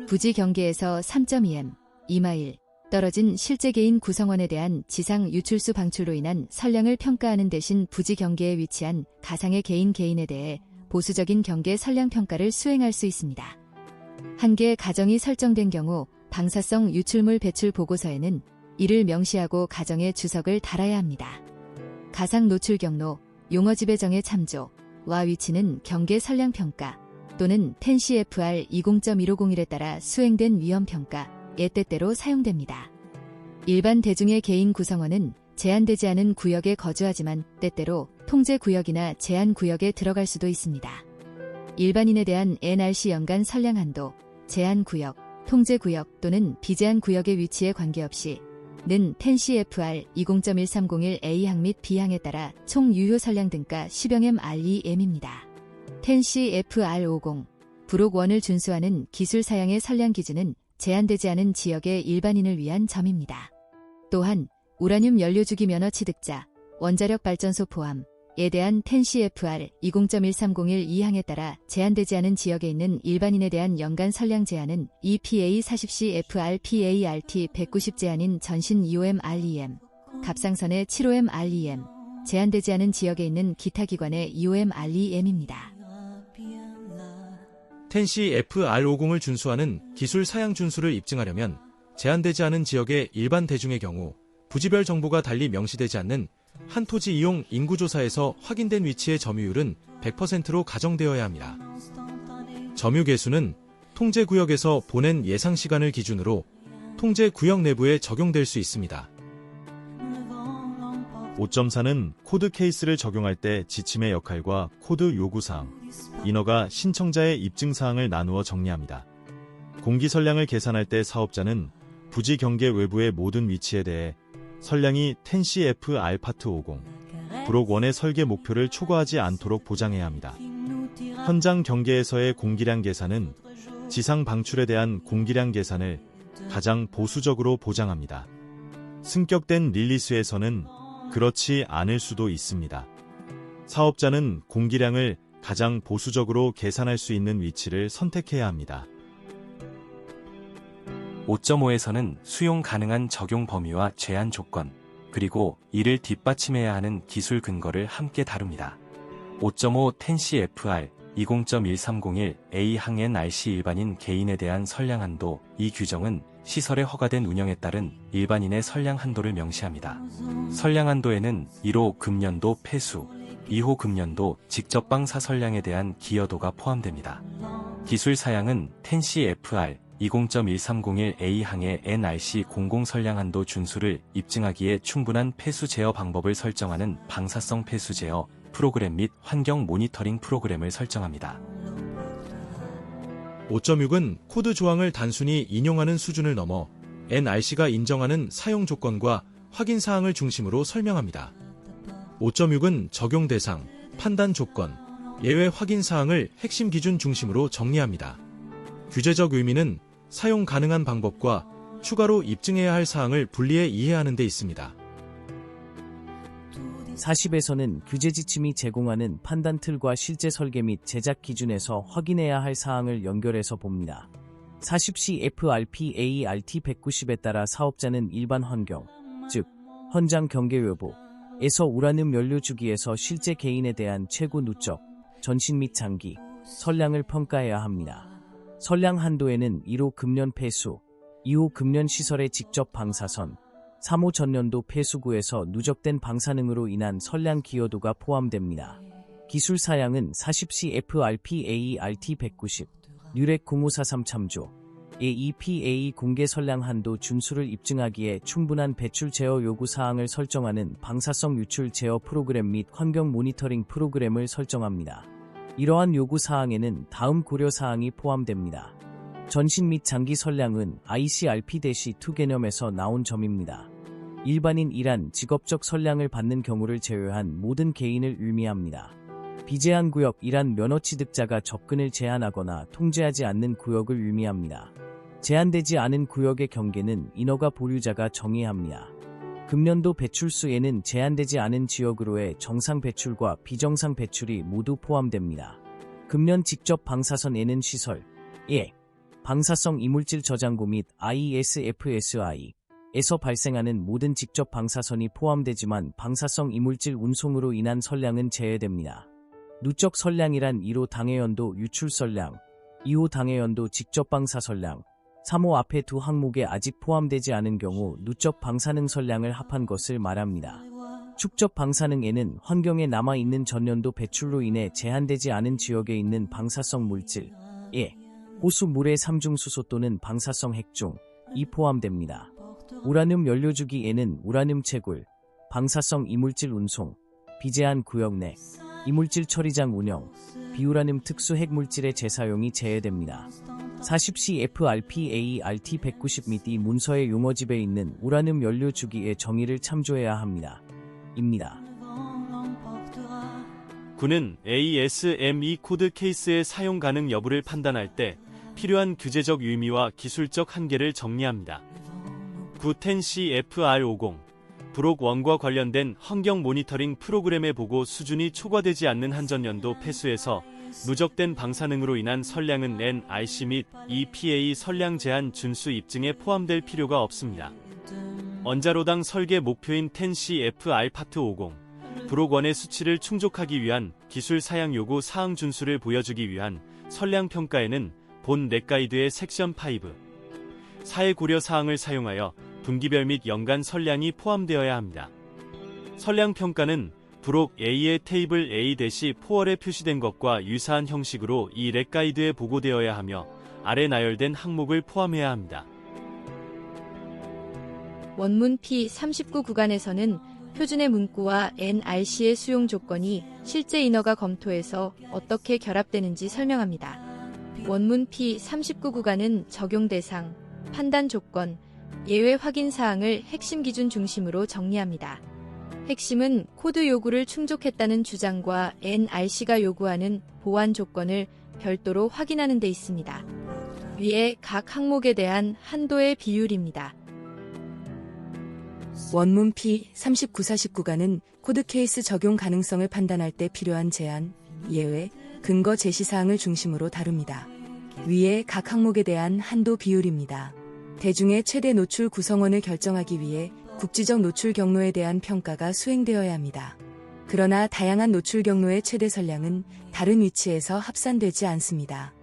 부지 경계에서 3.2m, 2마일 떨어진 실제 개인 구성원에 대한 지상 유출수 방출로 인한 선량을 평가하는 대신 부지 경계에 위치한 가상의 개인에 대해 보수적인 경계 선량 평가를 수행할 수 있습니다. 한계 가정이 설정된 경우 방사성 유출물 배출 보고서에는 이를 명시하고 가정의 주석을 달아야 합니다. 가상 노출 경로, 용어 지배정의 참조와 위치는 경계 선량 평가 또는 텐CFR 20.1501에 따라 수행된 위험 평가의 때때로 사용됩니다. 일반 대중의 개인 구성원은 제한되지 않은 구역에 거주하지만 때때로 통제 구역이나 제한 구역에 들어갈 수도 있습니다. 일반인에 대한 NRC 연간 선량 한도, 제한 구역, 통제 구역 또는 비제한 구역의 위치에 관계없이 는 텐CFR 20.1301A항 및 B항에 따라 총 유효 선량 등가 10여m REM입니다. 텐CFR 50, 부록 1을 준수하는 기술 사양의 선량 기준은 제한되지 않은 지역의 일반인을 위한 점입니다. 또한 우라늄 연료주기 면허 취득자, 원자력 발전소 포함에 대한 텐CFR 20.1301 따라 제한되지 않은 지역에 있는 일반인에 대한 연간 선량 제한은 EPA 40CF RPART 190 제한인 전신 25m REM, 갑상선의 75m REM, 제한되지 않은 지역에 있는 기타 기관의 25m REM입니다. 텐CFR50을 준수하는 기술 사양 준수를 입증하려면 제한되지 않은 지역의 일반 대중의 경우 부지별 정보가 달리 명시되지 않는 한 토지 이용 인구조사에서 확인된 위치의 점유율은 100%로 가정되어야 합니다. 점유 개수는 통제구역에서 보낸 예상 시간을 기준으로 통제구역 내부에 적용될 수 있습니다. 5.4는 코드 케이스를 적용할 때 지침의 역할과 코드 요구사항, 인허가 신청자의 입증사항을 나누어 정리합니다. 공기 선량을 계산할 때 사업자는 부지 경계 외부의 모든 위치에 대해 선량이 텐CFR 파트 50, 부록 1의 설계 목표를 초과하지 않도록 보장해야 합니다. 현장 경계에서의 공기량 계산은 지상 방출에 대한 공기량 계산을 가장 보수적으로 보장합니다. 승격된 릴리스에서는 그렇지 않을 수도 있습니다. 사업자는 공기량을 가장 보수적으로 계산할 수 있는 위치를 선택해야 합니다. 5.5에서는 수용 가능한 적용 범위와 제한 조건, 그리고 이를 뒷받침해야 하는 기술 근거를 함께 다룹니다. 5.5 텐CFR 20.1301A 항 NRC 일반인 개인에 대한 선량 한도, 이 규정은 시설의 허가된 운영에 따른 일반인의 선량 한도를 명시합니다. 선량 한도에는 1호 금년도 폐수, 2호 금년도 직접 방사 선량에 대한 기여도가 포함됩니다. 기술 사양은 텐CFR 20.1301A 항의 NRC 공공 선량 한도 준수를 입증하기에 충분한 폐수 제어 방법을 설정하는 방사성 폐수 제어 프로그램 및 환경 모니터링 프로그램을 설정합니다. 5.6은 코드 조항을 단순히 인용하는 수준을 넘어 NRC가 인정하는 사용 조건과 확인 사항을 중심으로 설명합니다. 5.6은 적용 대상, 판단 조건, 예외 확인 사항을 핵심 기준 중심으로 정리합니다. 규제적 의미는 사용 가능한 방법과 추가로 입증해야 할 사항을 분리해 이해하는 데 있습니다. 40에서는 규제 지침이 제공하는 판단 틀과 실제 설계 및 제작 기준에서 확인해야 할 사항을 연결해서 봅니다. 40CFRPART 190에 따라 사업자는 일반 환경, 즉 현장 경계 외부 에서 우라늄 연료 주기에서 실제 개인에 대한 최고 누적, 전신 및 장기, 선량을 평가해야 합니다. 선량 한도에는 1호 금년 폐수, 2호 금년 시설의 직접 방사선, 3호 전년도 폐수구에서 누적된 방사능으로 인한 선량 기여도가 포함됩니다. 기술 사양은 40CFRP AERT 190, 뉴렉 0543 참조, EPA 공개 선량 한도 준수를 입증하기에 충분한 배출 제어 요구 사항을 설정하는 방사성 유출 제어 프로그램 및 환경 모니터링 프로그램을 설정합니다. 이러한 요구 사항에는 다음 고려 사항이 포함됩니다. 전신 및 장기 선량은 ICRP-2 개념에서 나온 점입니다. 일반인 이란 직업적 선량을 받는 경우를 제외한 모든 개인을 의미합니다. 비제한 구역 이란 면허 취득자가 접근을 제한하거나 통제하지 않는 구역을 의미합니다. 제한되지 않은 구역의 경계는 인허가 보류자가 정의합니다. 금년도 배출수에는 제한되지 않은 지역으로의 정상 배출과 비정상 배출이 모두 포함됩니다. 금년 직접 방사선에는 시설, 방사성 이물질 저장고 및 ISFSI에서 발생하는 모든 직접 방사선이 포함되지만 방사성 이물질 운송으로 인한 선량은 제외됩니다. 누적 선량이란 1호 당해연도 유출 선량, 2호 당해연도 직접 방사 선량, 3호 앞에 두 항목에 아직 포함되지 않은 경우 누적 방사능 선량을 합한 것을 말합니다. 축적 방사능에는 환경에 남아있는 전년도 배출로 인해 제한되지 않은 지역에 있는 방사성 물질, 호수 물의 삼중수소 또는 방사성 핵종, 이 포함됩니다. 우라늄 연료주기에는 우라늄 채굴, 방사성 이물질 운송, 비제한 구역 내, 이물질 처리장 운영, 비우라늄 특수 핵물질의 재사용이 제외됩니다. 40CFRP AERT 190 및 이 문서의 용어집에 있는 우라늄 연료 주기의 정의를 참조해야 합니다. 입니다. 군은 ASME 코드 케이스의 사용 가능 여부를 판단할 때 필요한 규제적 의미와 기술적 한계를 정리합니다. 910CFR50 브록 1과 관련된 환경 모니터링 프로그램의 보고 수준이 초과되지 않는 한전년도 폐수에서 누적된 방사능으로 인한 선량은 NRC 및 EPA 선량 제한 준수 입증에 포함될 필요가 없습니다. 원자로당 설계 목표인 10CFR 파트 50 브록 1의 수치를 충족하기 위한 기술 사양 요구 사항 준수를 보여주기 위한 선량 평가에는 본 렉가이드의 섹션 5, 4의 고려 사항을 사용하여 분기별 및 연간 선량이 포함되어야 합니다. 선량 평가는 브록 A의 테이블 A-4월에 표시된 것과 유사한 형식으로 이 렉가이드에 보고되어야 하며 아래 나열된 항목을 포함해야 합니다. 원문 P39 구간에서는 표준의 문구와 NRC의 수용 조건이 실제 인허가 검토에서 어떻게 결합되는지 설명합니다. 원문 P39 구간은 적용 대상, 판단 조건, 예외 확인 사항을 핵심 기준 중심으로 정리합니다. 핵심은 코드 요구를 충족했다는 주장과 NRC가 요구하는 보완 조건을 별도로 확인하는 데 있습니다. 위에 각 항목에 대한 한도의 비율입니다. 원문 P39-40 구간은 코드 케이스 적용 가능성을 판단할 때 필요한 제한, 예외, 근거 제시 사항을 중심으로 다룹니다. 위에 각 항목에 대한 한도 비율입니다. 대중의 최대 노출 구성원을 결정하기 위해 국지적 노출 경로에 대한 평가가 수행되어야 합니다. 그러나 다양한 노출 경로의 최대 선량은 다른 위치에서 합산되지 않습니다.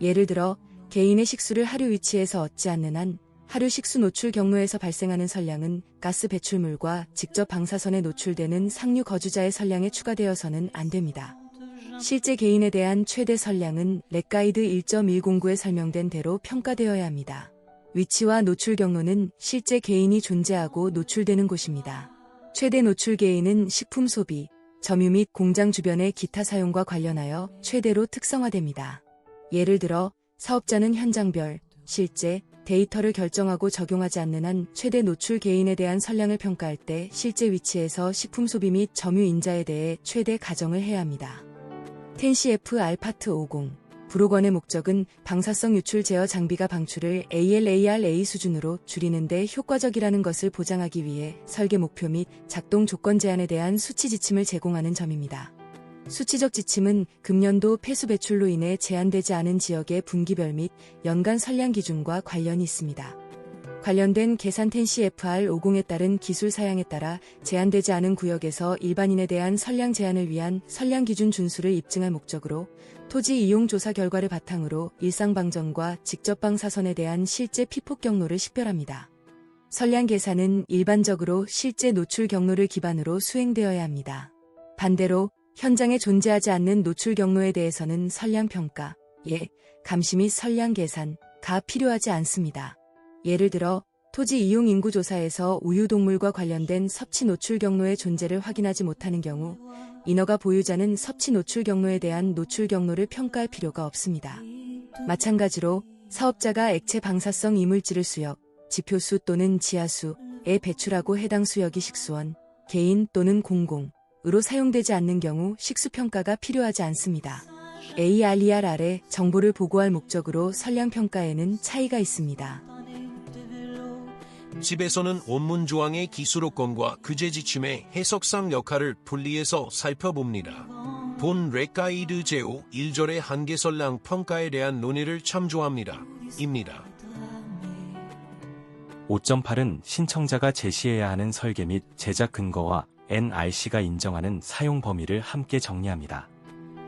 예를 들어 개인의 식수를 하류 위치에서 얻지 않는 한 하류 식수 노출 경로에서 발생하는 선량은 가스 배출물과 직접 방사선에 노출되는 상류 거주자의 선량에 추가되어서는 안 됩니다. 실제 개인에 대한 최대 선량은 렉가이드 1.109에 설명된 대로 평가되어야 합니다. 위치와 노출 경로는 실제 개인이 존재하고 노출되는 곳입니다. 최대 노출 개인은 식품 소비, 점유 및 공장 주변의 기타 사용과 관련하여 최대로 특성화됩니다. 예를 들어 사업자는 현장별, 실제, 데이터를 결정하고 적용하지 않는 한 최대 노출 개인에 대한 선량을 평가할 때 실제 위치에서 식품 소비 및 점유 인자에 대해 최대 가정을 해야 합니다. 10CFR 파트 50 브록 1의 목적은 방사성 유출 제어 장비가 방출을 ALARA 수준으로 줄이는 데 효과적이라는 것을 보장하기 위해 설계 목표 및 작동 조건 제한에 대한 수치 지침을 제공하는 점입니다. 수치적 지침은 금년도 폐수 배출로 인해 제한되지 않은 지역의 분기별 및 연간 선량 기준과 관련이 있습니다. 관련된 계산 텐시 FR50에 따른 기술 사양에 따라 제한되지 않은 구역에서 일반인에 대한 선량 제한을 위한 선량 기준 준수를 입증할 목적으로 토지 이용 조사 결과를 바탕으로 일상방전과 직접방사선에 대한 실제 피폭 경로를 식별합니다. 선량 계산은 일반적으로 실제 노출 경로를 기반으로 수행되어야 합니다. 반대로 현장에 존재하지 않는 노출 경로에 대해서는 선량 평가, 감시 및 선량 계산가 필요하지 않습니다. 예를 들어 토지 이용 인구 조사에서 우유동물과 관련된 섭취 노출 경로의 존재를 확인하지 못하는 경우 인허가 보유자는 섭취 노출 경로에 대한 노출 경로를 평가할 필요가 없습니다. 마찬가지로 사업자가 액체 방사성 이물질을 수역, 지표수 또는 지하수에 배출하고 해당 수역이 식수원, 개인 또는 공공으로 사용되지 않는 경우 식수평가가 필요하지 않습니다. ARER 아래 정보를 보고할 목적으로 선량평가에는 차이가 있습니다. 집에서는 원문 조항의 기술요건과 규제 지침의 해석상 역할을 분리해서 살펴봅니다. 본 레가이드 제호 1절의 한계 선량 평가에 대한 논의를 참조합니다. 입니다. 5.8은 신청자가 제시해야 하는 설계 및 제작 근거와 NRC가 인정하는 사용 범위를 함께 정리합니다.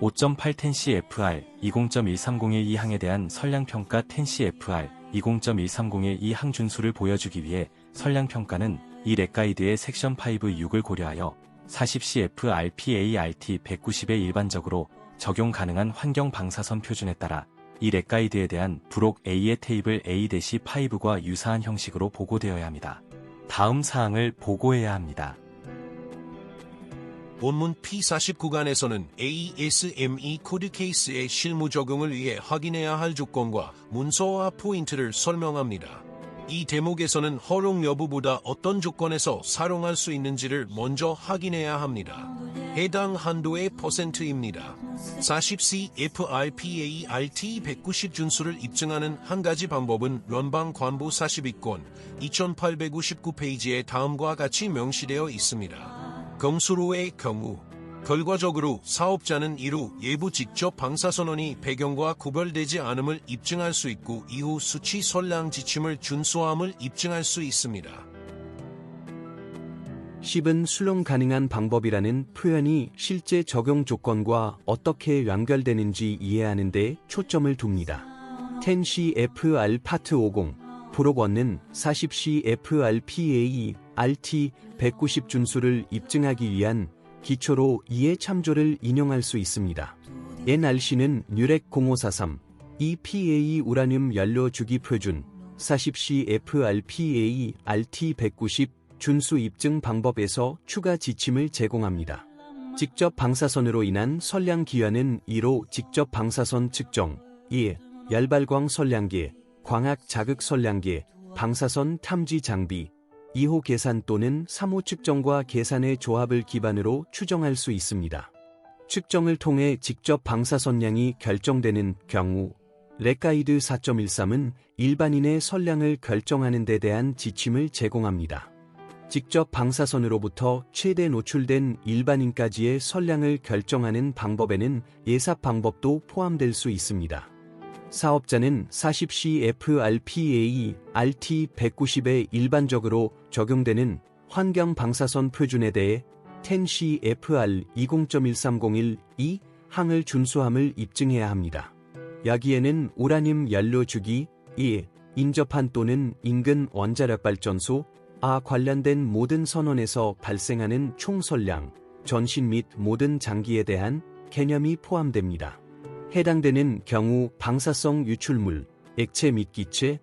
5.8 텐시 FR 20.130의 2항에 대한 선량평가 텐시 FR 20.130의 2항 준수를 보여주기 위해 선량평가는 이 렉가이드의 섹션 5.6을 고려하여 40CFR-PA-RT 190에 일반적으로 적용 가능한 환경 방사선 표준에 따라 이 렉가이드에 대한 부록 A의 테이블 A-5과 유사한 형식으로 보고되어야 합니다. 다음 사항을 보고해야 합니다. 원문 P40 구간에서는 ASME 코드 케이스의 실무 적용을 위해 확인해야 할 조건과 문서와 포인트를 설명합니다. 이 대목에서는 허용 여부보다 어떤 조건에서 사용할 수 있는지를 먼저 확인해야 합니다. 해당 한도의 %입니다. 40CFR-PA-RT 190 준수를 입증하는 한 가지 방법은 연방관보 42건 2859페이지에 다음과 같이 명시되어 있습니다. 검수로의 경우 결과적으로 사업자는 이루 예부 직접 방사선언이 배경과 구별되지 않음을 입증할 수 있고 이후 수치 선량 지침을 준수함을 입증할 수 있습니다. 10은 수용 가능한 방법이라는 표현이 실제 적용 조건과 어떻게 연결되는지 이해하는 데 초점을 둡니다. 10CFR 파트 50 부록 1는 40CFR-PA-RT 190 준수를 입증하기 위한 기초로 이에 참조를 인용할 수 있습니다. NRC는 뉴렉 0543 EPA 우라늄 연료 주기 표준 40CFR-PA-RT 190 준수 입증 방법에서 추가 지침을 제공합니다. 직접 방사선으로 인한 선량 기여는 1호 직접 방사선 측정, 2. 열발광 선량계, 광학 자극 선량계, 방사선 탐지 장비, 2호 계산 또는 3호 측정과 계산의 조합을 기반으로 추정할 수 있습니다. 측정을 통해 직접 방사선량이 결정되는 경우, 렉가이드 4.13은 일반인의 선량을 결정하는 데 대한 지침을 제공합니다. 직접 방사선으로부터 최대 노출된 일반인까지의 선량을 결정하는 방법에는 예삽 방법도 포함될 수 있습니다. 사업자는 40CFR-PA-RT 190에 일반적으로 적용되는 환경 방사선 표준에 대해 10CFR 20.1301 항을 준수함을 입증해야 합니다. 여기에는 우라늄 연료 주기, 인접한 또는 인근 원자력발전소, 관련된 모든 선원에서 발생하는 총선량, 전신 및 모든 장기에 대한 개념이 포함됩니다. 해당되는 경우 방사성 유출물, 액체 및 기체,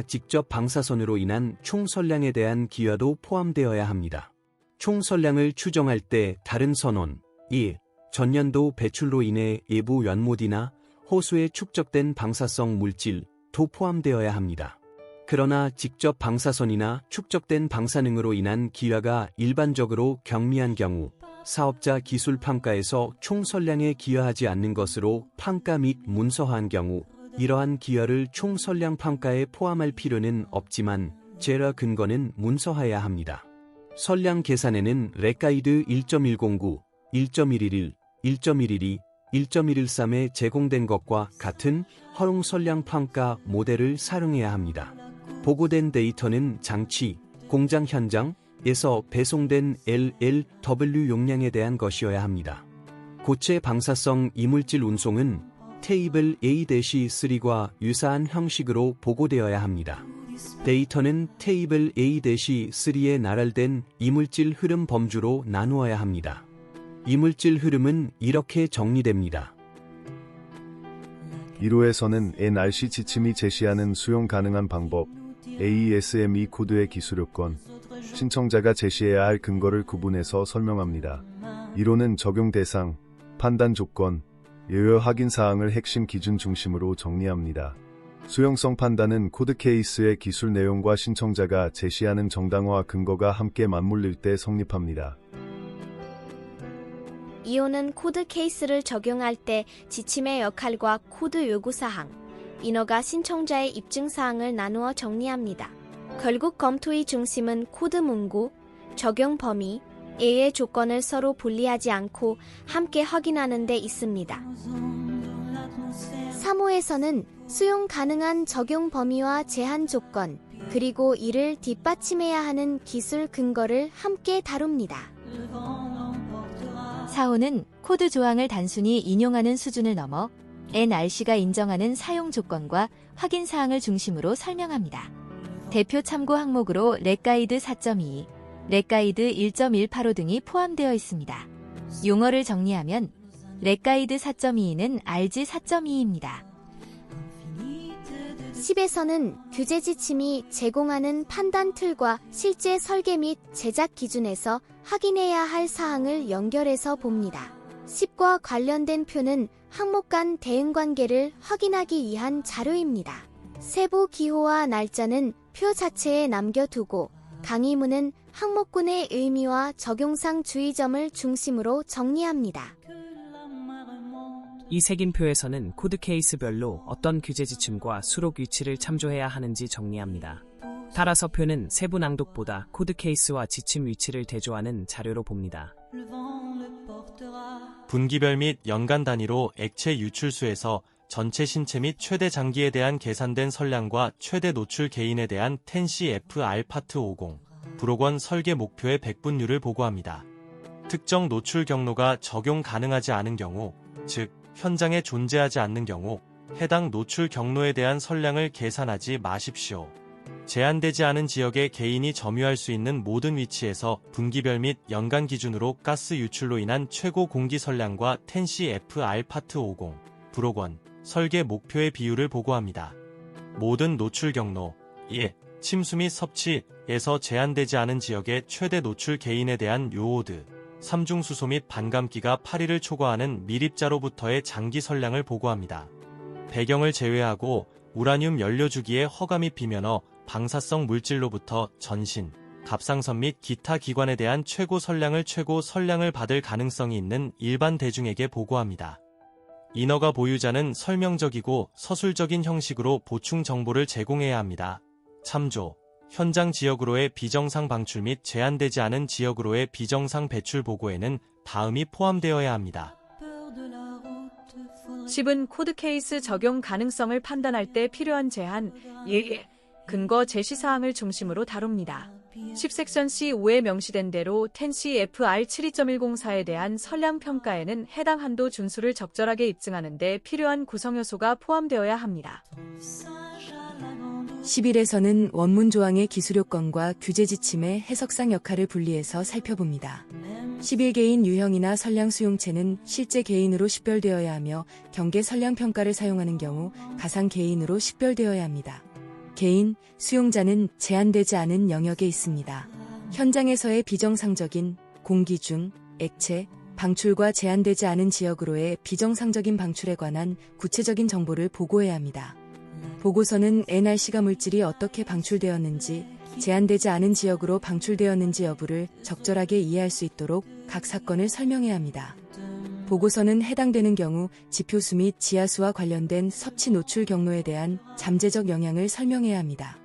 직접 방사선으로 인한 총선량에 대한 기여도 포함되어야 합니다. 총선량을 추정할 때 다른 선원, 전년도 배출로 인해 외부 연못이나 호수에 축적된 방사성 물질도 포함되어야 합니다. 그러나 직접 방사선이나 축적된 방사능으로 인한 기여가 일반적으로 경미한 경우 사업자 기술 평가에서 총선량에 기여하지 않는 것으로 평가 및 문서화한 경우 이러한 기여를 총선량 평가에 포함할 필요는 없지만 제러 근거는 문서화해야 합니다. 선량 계산에는 렉가이드 1.109, 1.111, 1.112, 1.113에 제공된 것과 같은 허용 선량 평가 모델을 사용해야 합니다. 보고된 데이터는 장치, 공장 현장에서 배송된 LLW 용량에 대한 것이어야 합니다. 고체 방사성 이물질 운송은 테이블 A-3과 유사한 형식으로 보고되어야 합니다. 데이터는 테이블 A-3에 나열된 이물질 흐름 범주로 나누어야 합니다. 이물질 흐름은 이렇게 정리됩니다. 1호에서는 NRC 지침이 제시하는 수용 가능한 방법, AESME 코드의 기술 요건, 신청자가 제시해야 할 근거를 구분해서 설명합니다. 1호는 적용 대상, 판단 조건, 예외 확인 사항을 핵심 기준 중심으로 정리합니다. 수용성 판단은 코드 케이스의 기술 내용과 신청자가 제시하는 정당화 근거가 함께 맞물릴 때 성립합니다. 2호는 코드 케이스를 적용할 때 지침의 역할과 코드 요구사항, 인허가 신청자의 입증사항을 나누어 정리합니다. 결국 검토의 중심은 코드 문구, 적용 범위, A의 조건을 서로 분리하지 않고 함께 확인하는 데 있습니다. 3호에서는 수용 가능한 적용 범위와 제한 조건, 그리고 이를 뒷받침해야 하는 기술 근거를 함께 다룹니다. 4호는 코드 조항을 단순히 인용하는 수준을 넘어 NRC가 인정하는 사용 조건과 확인 사항을 중심으로 설명합니다. 대표 참고 항목으로 렉가이드 4.2, 렉가이드 1.185 등이 포함되어 있습니다. 용어를 정리하면 렉가이드 4.2는 RG 4.2입니다. 10에서는 규제 지침이 제공하는 판단 틀과 실제 설계 및 제작 기준에서 확인해야 할 사항을 연결해서 봅니다. 10과 관련된 표는 항목 간 대응 관계를 확인하기 위한 자료입니다. 세부 기호와 날짜는 표 자체에 남겨두고 강의문은 항목군의 의미와 적용상 주의점을 중심으로 정리합니다. 이 색인표에서는 코드 케이스별로 어떤 규제 지침과 수록 위치를 참조해야 하는지 정리합니다. 따라서 표는 세부 낭독보다 코드 케이스와 지침 위치를 대조하는 자료로 봅니다. 분기별 및 연간 단위로 액체 유출수에서 전체 신체 및 최대 장기에 대한 계산된 선량과 최대 노출 개인에 대한 10CFR 파트 50, 불호권 설계 목표의 백분율을 보고합니다. 특정 노출 경로가 적용 가능하지 않은 경우, 즉 현장에 존재하지 않는 경우 해당 노출 경로에 대한 선량을 계산하지 마십시오. 제한되지 않은 지역에 개인이 점유할 수 있는 모든 위치에서 분기별 및 연간 기준으로 가스 유출로 인한 최고 공기 선량과 10CFR 파트 50, 불호권 설계 목표의 비율을 보고합니다. 모든 노출 경로, 침수 및 섭취에서 제한되지 않은 지역의 최대 노출 개인에 대한 요오드, 삼중수소 및 반감기가 8일을 초과하는 밀입자로부터의 장기 선량을 보고합니다. 배경을 제외하고 우라늄 연료주기의 허가 및 비면허, 방사성 물질로부터 전신, 갑상선 및 기타 기관에 대한 최고 선량을 받을 가능성이 있는 일반 대중에게 보고합니다. 인허가 보유자는 설명적이고 서술적인 형식으로 보충 정보를 제공해야 합니다. 참조, 현장 지역으로의 비정상 방출 및 제한되지 않은 지역으로의 비정상 배출 보고에는 다음이 포함되어야 합니다. 10은 코드 케이스 적용 가능성을 판단할 때 필요한 제한, 예외, 근거 제시사항을 중심으로 다룹니다. 10섹션 C5에 명시된 대로 10CFR 72.104에 대한 선량 평가에는 해당 한도 준수를 적절하게 입증하는 데 필요한 구성요소가 포함되어야 합니다. 11에서는 원문 조항의 기술 요건과 규제 지침의 해석상 역할을 분리해서 살펴봅니다. 11개인 유형이나 선량 수용체는 실제 개인으로 식별되어야 하며 경계 선량 평가를 사용하는 경우 가상 개인으로 식별되어야 합니다. 개인, 수용자는 제한되지 않은 영역에 있습니다. 현장에서의 비정상적인 공기 중 액체, 방출과 제한되지 않은 지역으로의 비정상적인 방출에 관한 구체적인 정보를 보고해야 합니다. 보고서는 NRC가 물질이 어떻게 방출되었는지, 제한되지 않은 지역으로 방출되었는지 여부를 적절하게 이해할 수 있도록 각 사건을 설명해야 합니다. 보고서는 해당되는 경우 지표수 및 지하수와 관련된 섭취 노출 경로에 대한 잠재적 영향을 설명해야 합니다.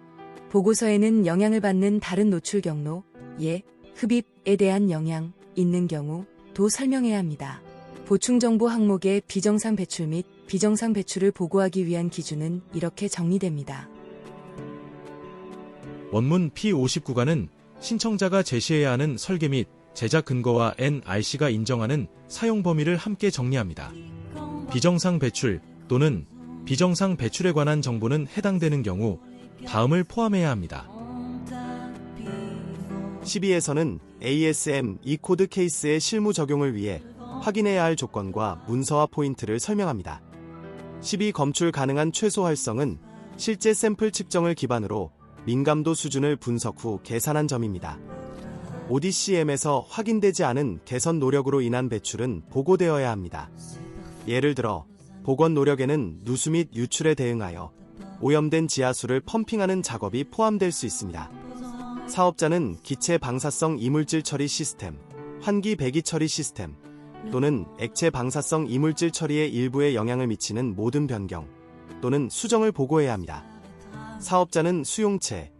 보고서에는 영향을 받는 다른 노출 경로, 흡입에 대한 영향, 있는 경우 도 설명해야 합니다. 보충정보 항목의 비정상 배출 및 비정상 배출을 보고하기 위한 기준은 이렇게 정리됩니다. 원문 P59가는 신청자가 제시해야 하는 설계 및 제작 근거와 NRC가 인정하는 사용 범위를 함께 정리합니다. 비정상 배출 또는 비정상 배출에 관한 정보는 해당되는 경우 다음을 포함해야 합니다. 12에서는 ASM E-코드 케이스의 실무 적용을 위해 확인해야 할 조건과 문서와 포인트를 설명합니다. 12 검출 가능한 최소 활성은 실제 샘플 측정을 기반으로 민감도 수준을 분석 후 계산한 점입니다. ODCM에서 확인되지 않은 개선 노력으로 인한 배출은 보고되어야 합니다. 예를 들어 복원 노력에는 누수 및 유출에 대응하여 오염된 지하수를 펌핑하는 작업이 포함될 수 있습니다. 사업자는 기체 방사성 이물질 처리 시스템, 환기 배기 처리 시스템 또는 액체 방사성 이물질 처리의 일부에 영향을 미치는 모든 변경 또는 수정을 보고해야 합니다. 사업자는 수용체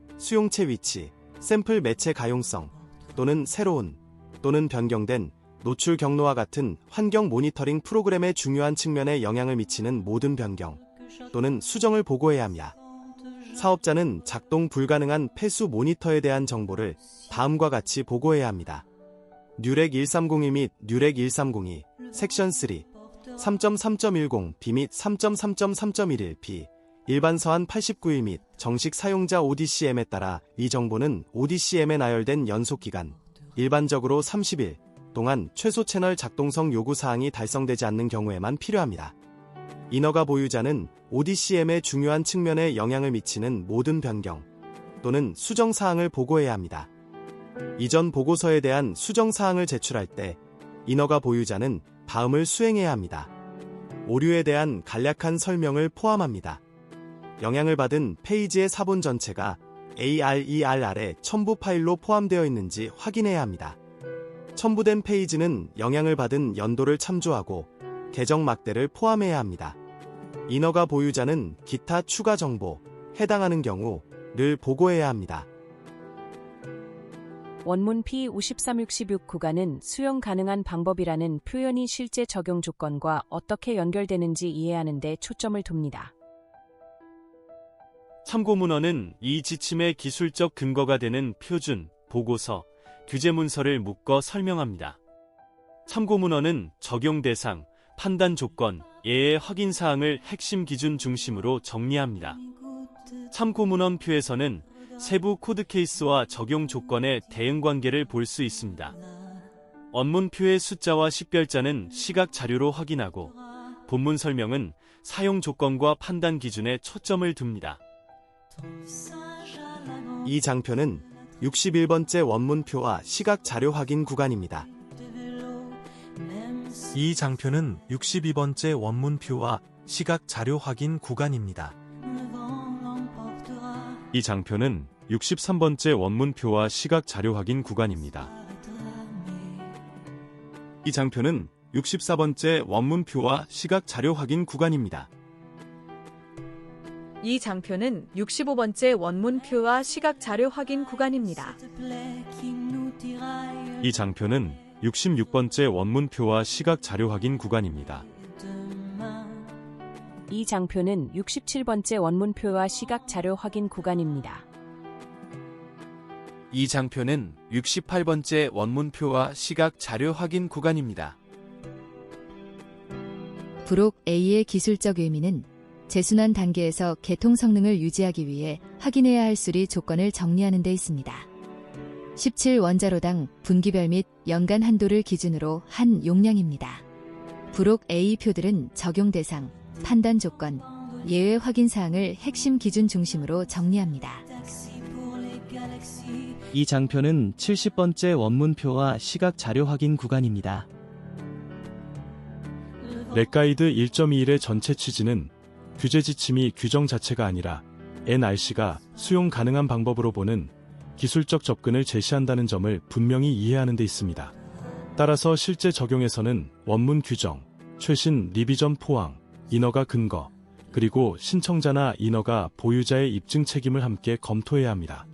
위치, 샘플 매체 가용성 또는 새로운 또는 변경된 노출 경로와 같은 환경 모니터링 프로그램의 중요한 측면에 영향을 미치는 모든 변경 또는 수정을 보고해야 합니다. 사업자는 작동 불가능한 폐수 모니터에 대한 정보를 다음과 같이 보고해야 합니다. 뉴렉 1301 및 뉴렉 1302, 섹션 3, 3.3.10B 및 3.3.3.11B, 일반 서한 89일 및 정식 사용자 ODCM에 따라 이 정보는 ODCM에 나열된 연속기간, 일반적으로 30일 동안 최소 채널 작동성 요구사항이 달성되지 않는 경우에만 필요합니다. 인허가 보유자는 ODCM의 중요한 측면에 영향을 미치는 모든 변경 또는 수정사항을 보고해야 합니다. 이전 보고서에 대한 수정사항을 제출할 때 인허가 보유자는 다음을 수행해야 합니다. 오류에 대한 간략한 설명을 포함합니다. 영향을 받은 페이지의 사본 전체가 ARER의 첨부 파일로 포함되어 있는지 확인해야 합니다. 첨부된 페이지는 영향을 받은 연도를 참조하고 계정 막대를 포함해야 합니다. 인허가 보유자는 기타 추가 정보, 해당하는 경우를 보고해야 합니다. 원문 P5366 구간은 수용 가능한 방법이라는 표현이 실제 적용 조건과 어떻게 연결되는지 이해하는 데 초점을 둡니다. 참고문헌은 이 지침의 기술적 근거가 되는 표준, 보고서, 규제 문서를 묶어 설명합니다. 참고문헌은 적용 대상, 판단 조건, 예의 확인 사항을 핵심 기준 중심으로 정리합니다. 참고문헌표에서는 세부 코드 케이스와 적용 조건의 대응 관계를 볼 수 있습니다. 원문표의 숫자와 식별자는 시각 자료로 확인하고 본문 설명은 사용 조건과 판단 기준에 초점을 둡니다. 이 장표는 61번째 원문표와 시각 자료 확인 구간입니다. 이 장표는 62번째 원문표와 시각 자료 확인 구간입니다. 이 장표는 63번째 원문표와 시각 자료 확인 구간입니다. 이 장표는 64번째 원문표와 시각 자료 확인 구간입니다. 이 장표는 65번째 원문표와 시각 자료 확인 구간입니다. 이 장표는 66번째 원문표와 시각 자료 확인 구간입니다. 이 장표는 67번째 원문표와 시각 자료 확인 구간입니다. 이 장표는 68번째 원문표와 시각 자료 확인 구간입니다. 부록 A의 기술적 의미는 재순환 단계에서 개통 성능을 유지하기 위해 확인해야 할 수리 조건을 정리하는 데 있습니다. 17원자로당 분기별 및 연간 한도를 기준으로 한 용량입니다. 부록 A 표들은 적용 대상, 판단 조건, 예외 확인 사항을 핵심 기준 중심으로 정리합니다. 이 장표는 70번째 원문표와 시각 자료 확인 구간입니다. 렉가이드 1.21의 전체 취지는 규제 지침이 규정 자체가 아니라 NRC가 수용 가능한 방법으로 보는 기술적 접근을 제시한다는 점을 분명히 이해하는 데 있습니다. 따라서 실제 적용에서는 원문 규정, 최신 리비전 포항, 인허가 근거, 그리고 신청자나 인허가 보유자의 입증 책임을 함께 검토해야 합니다.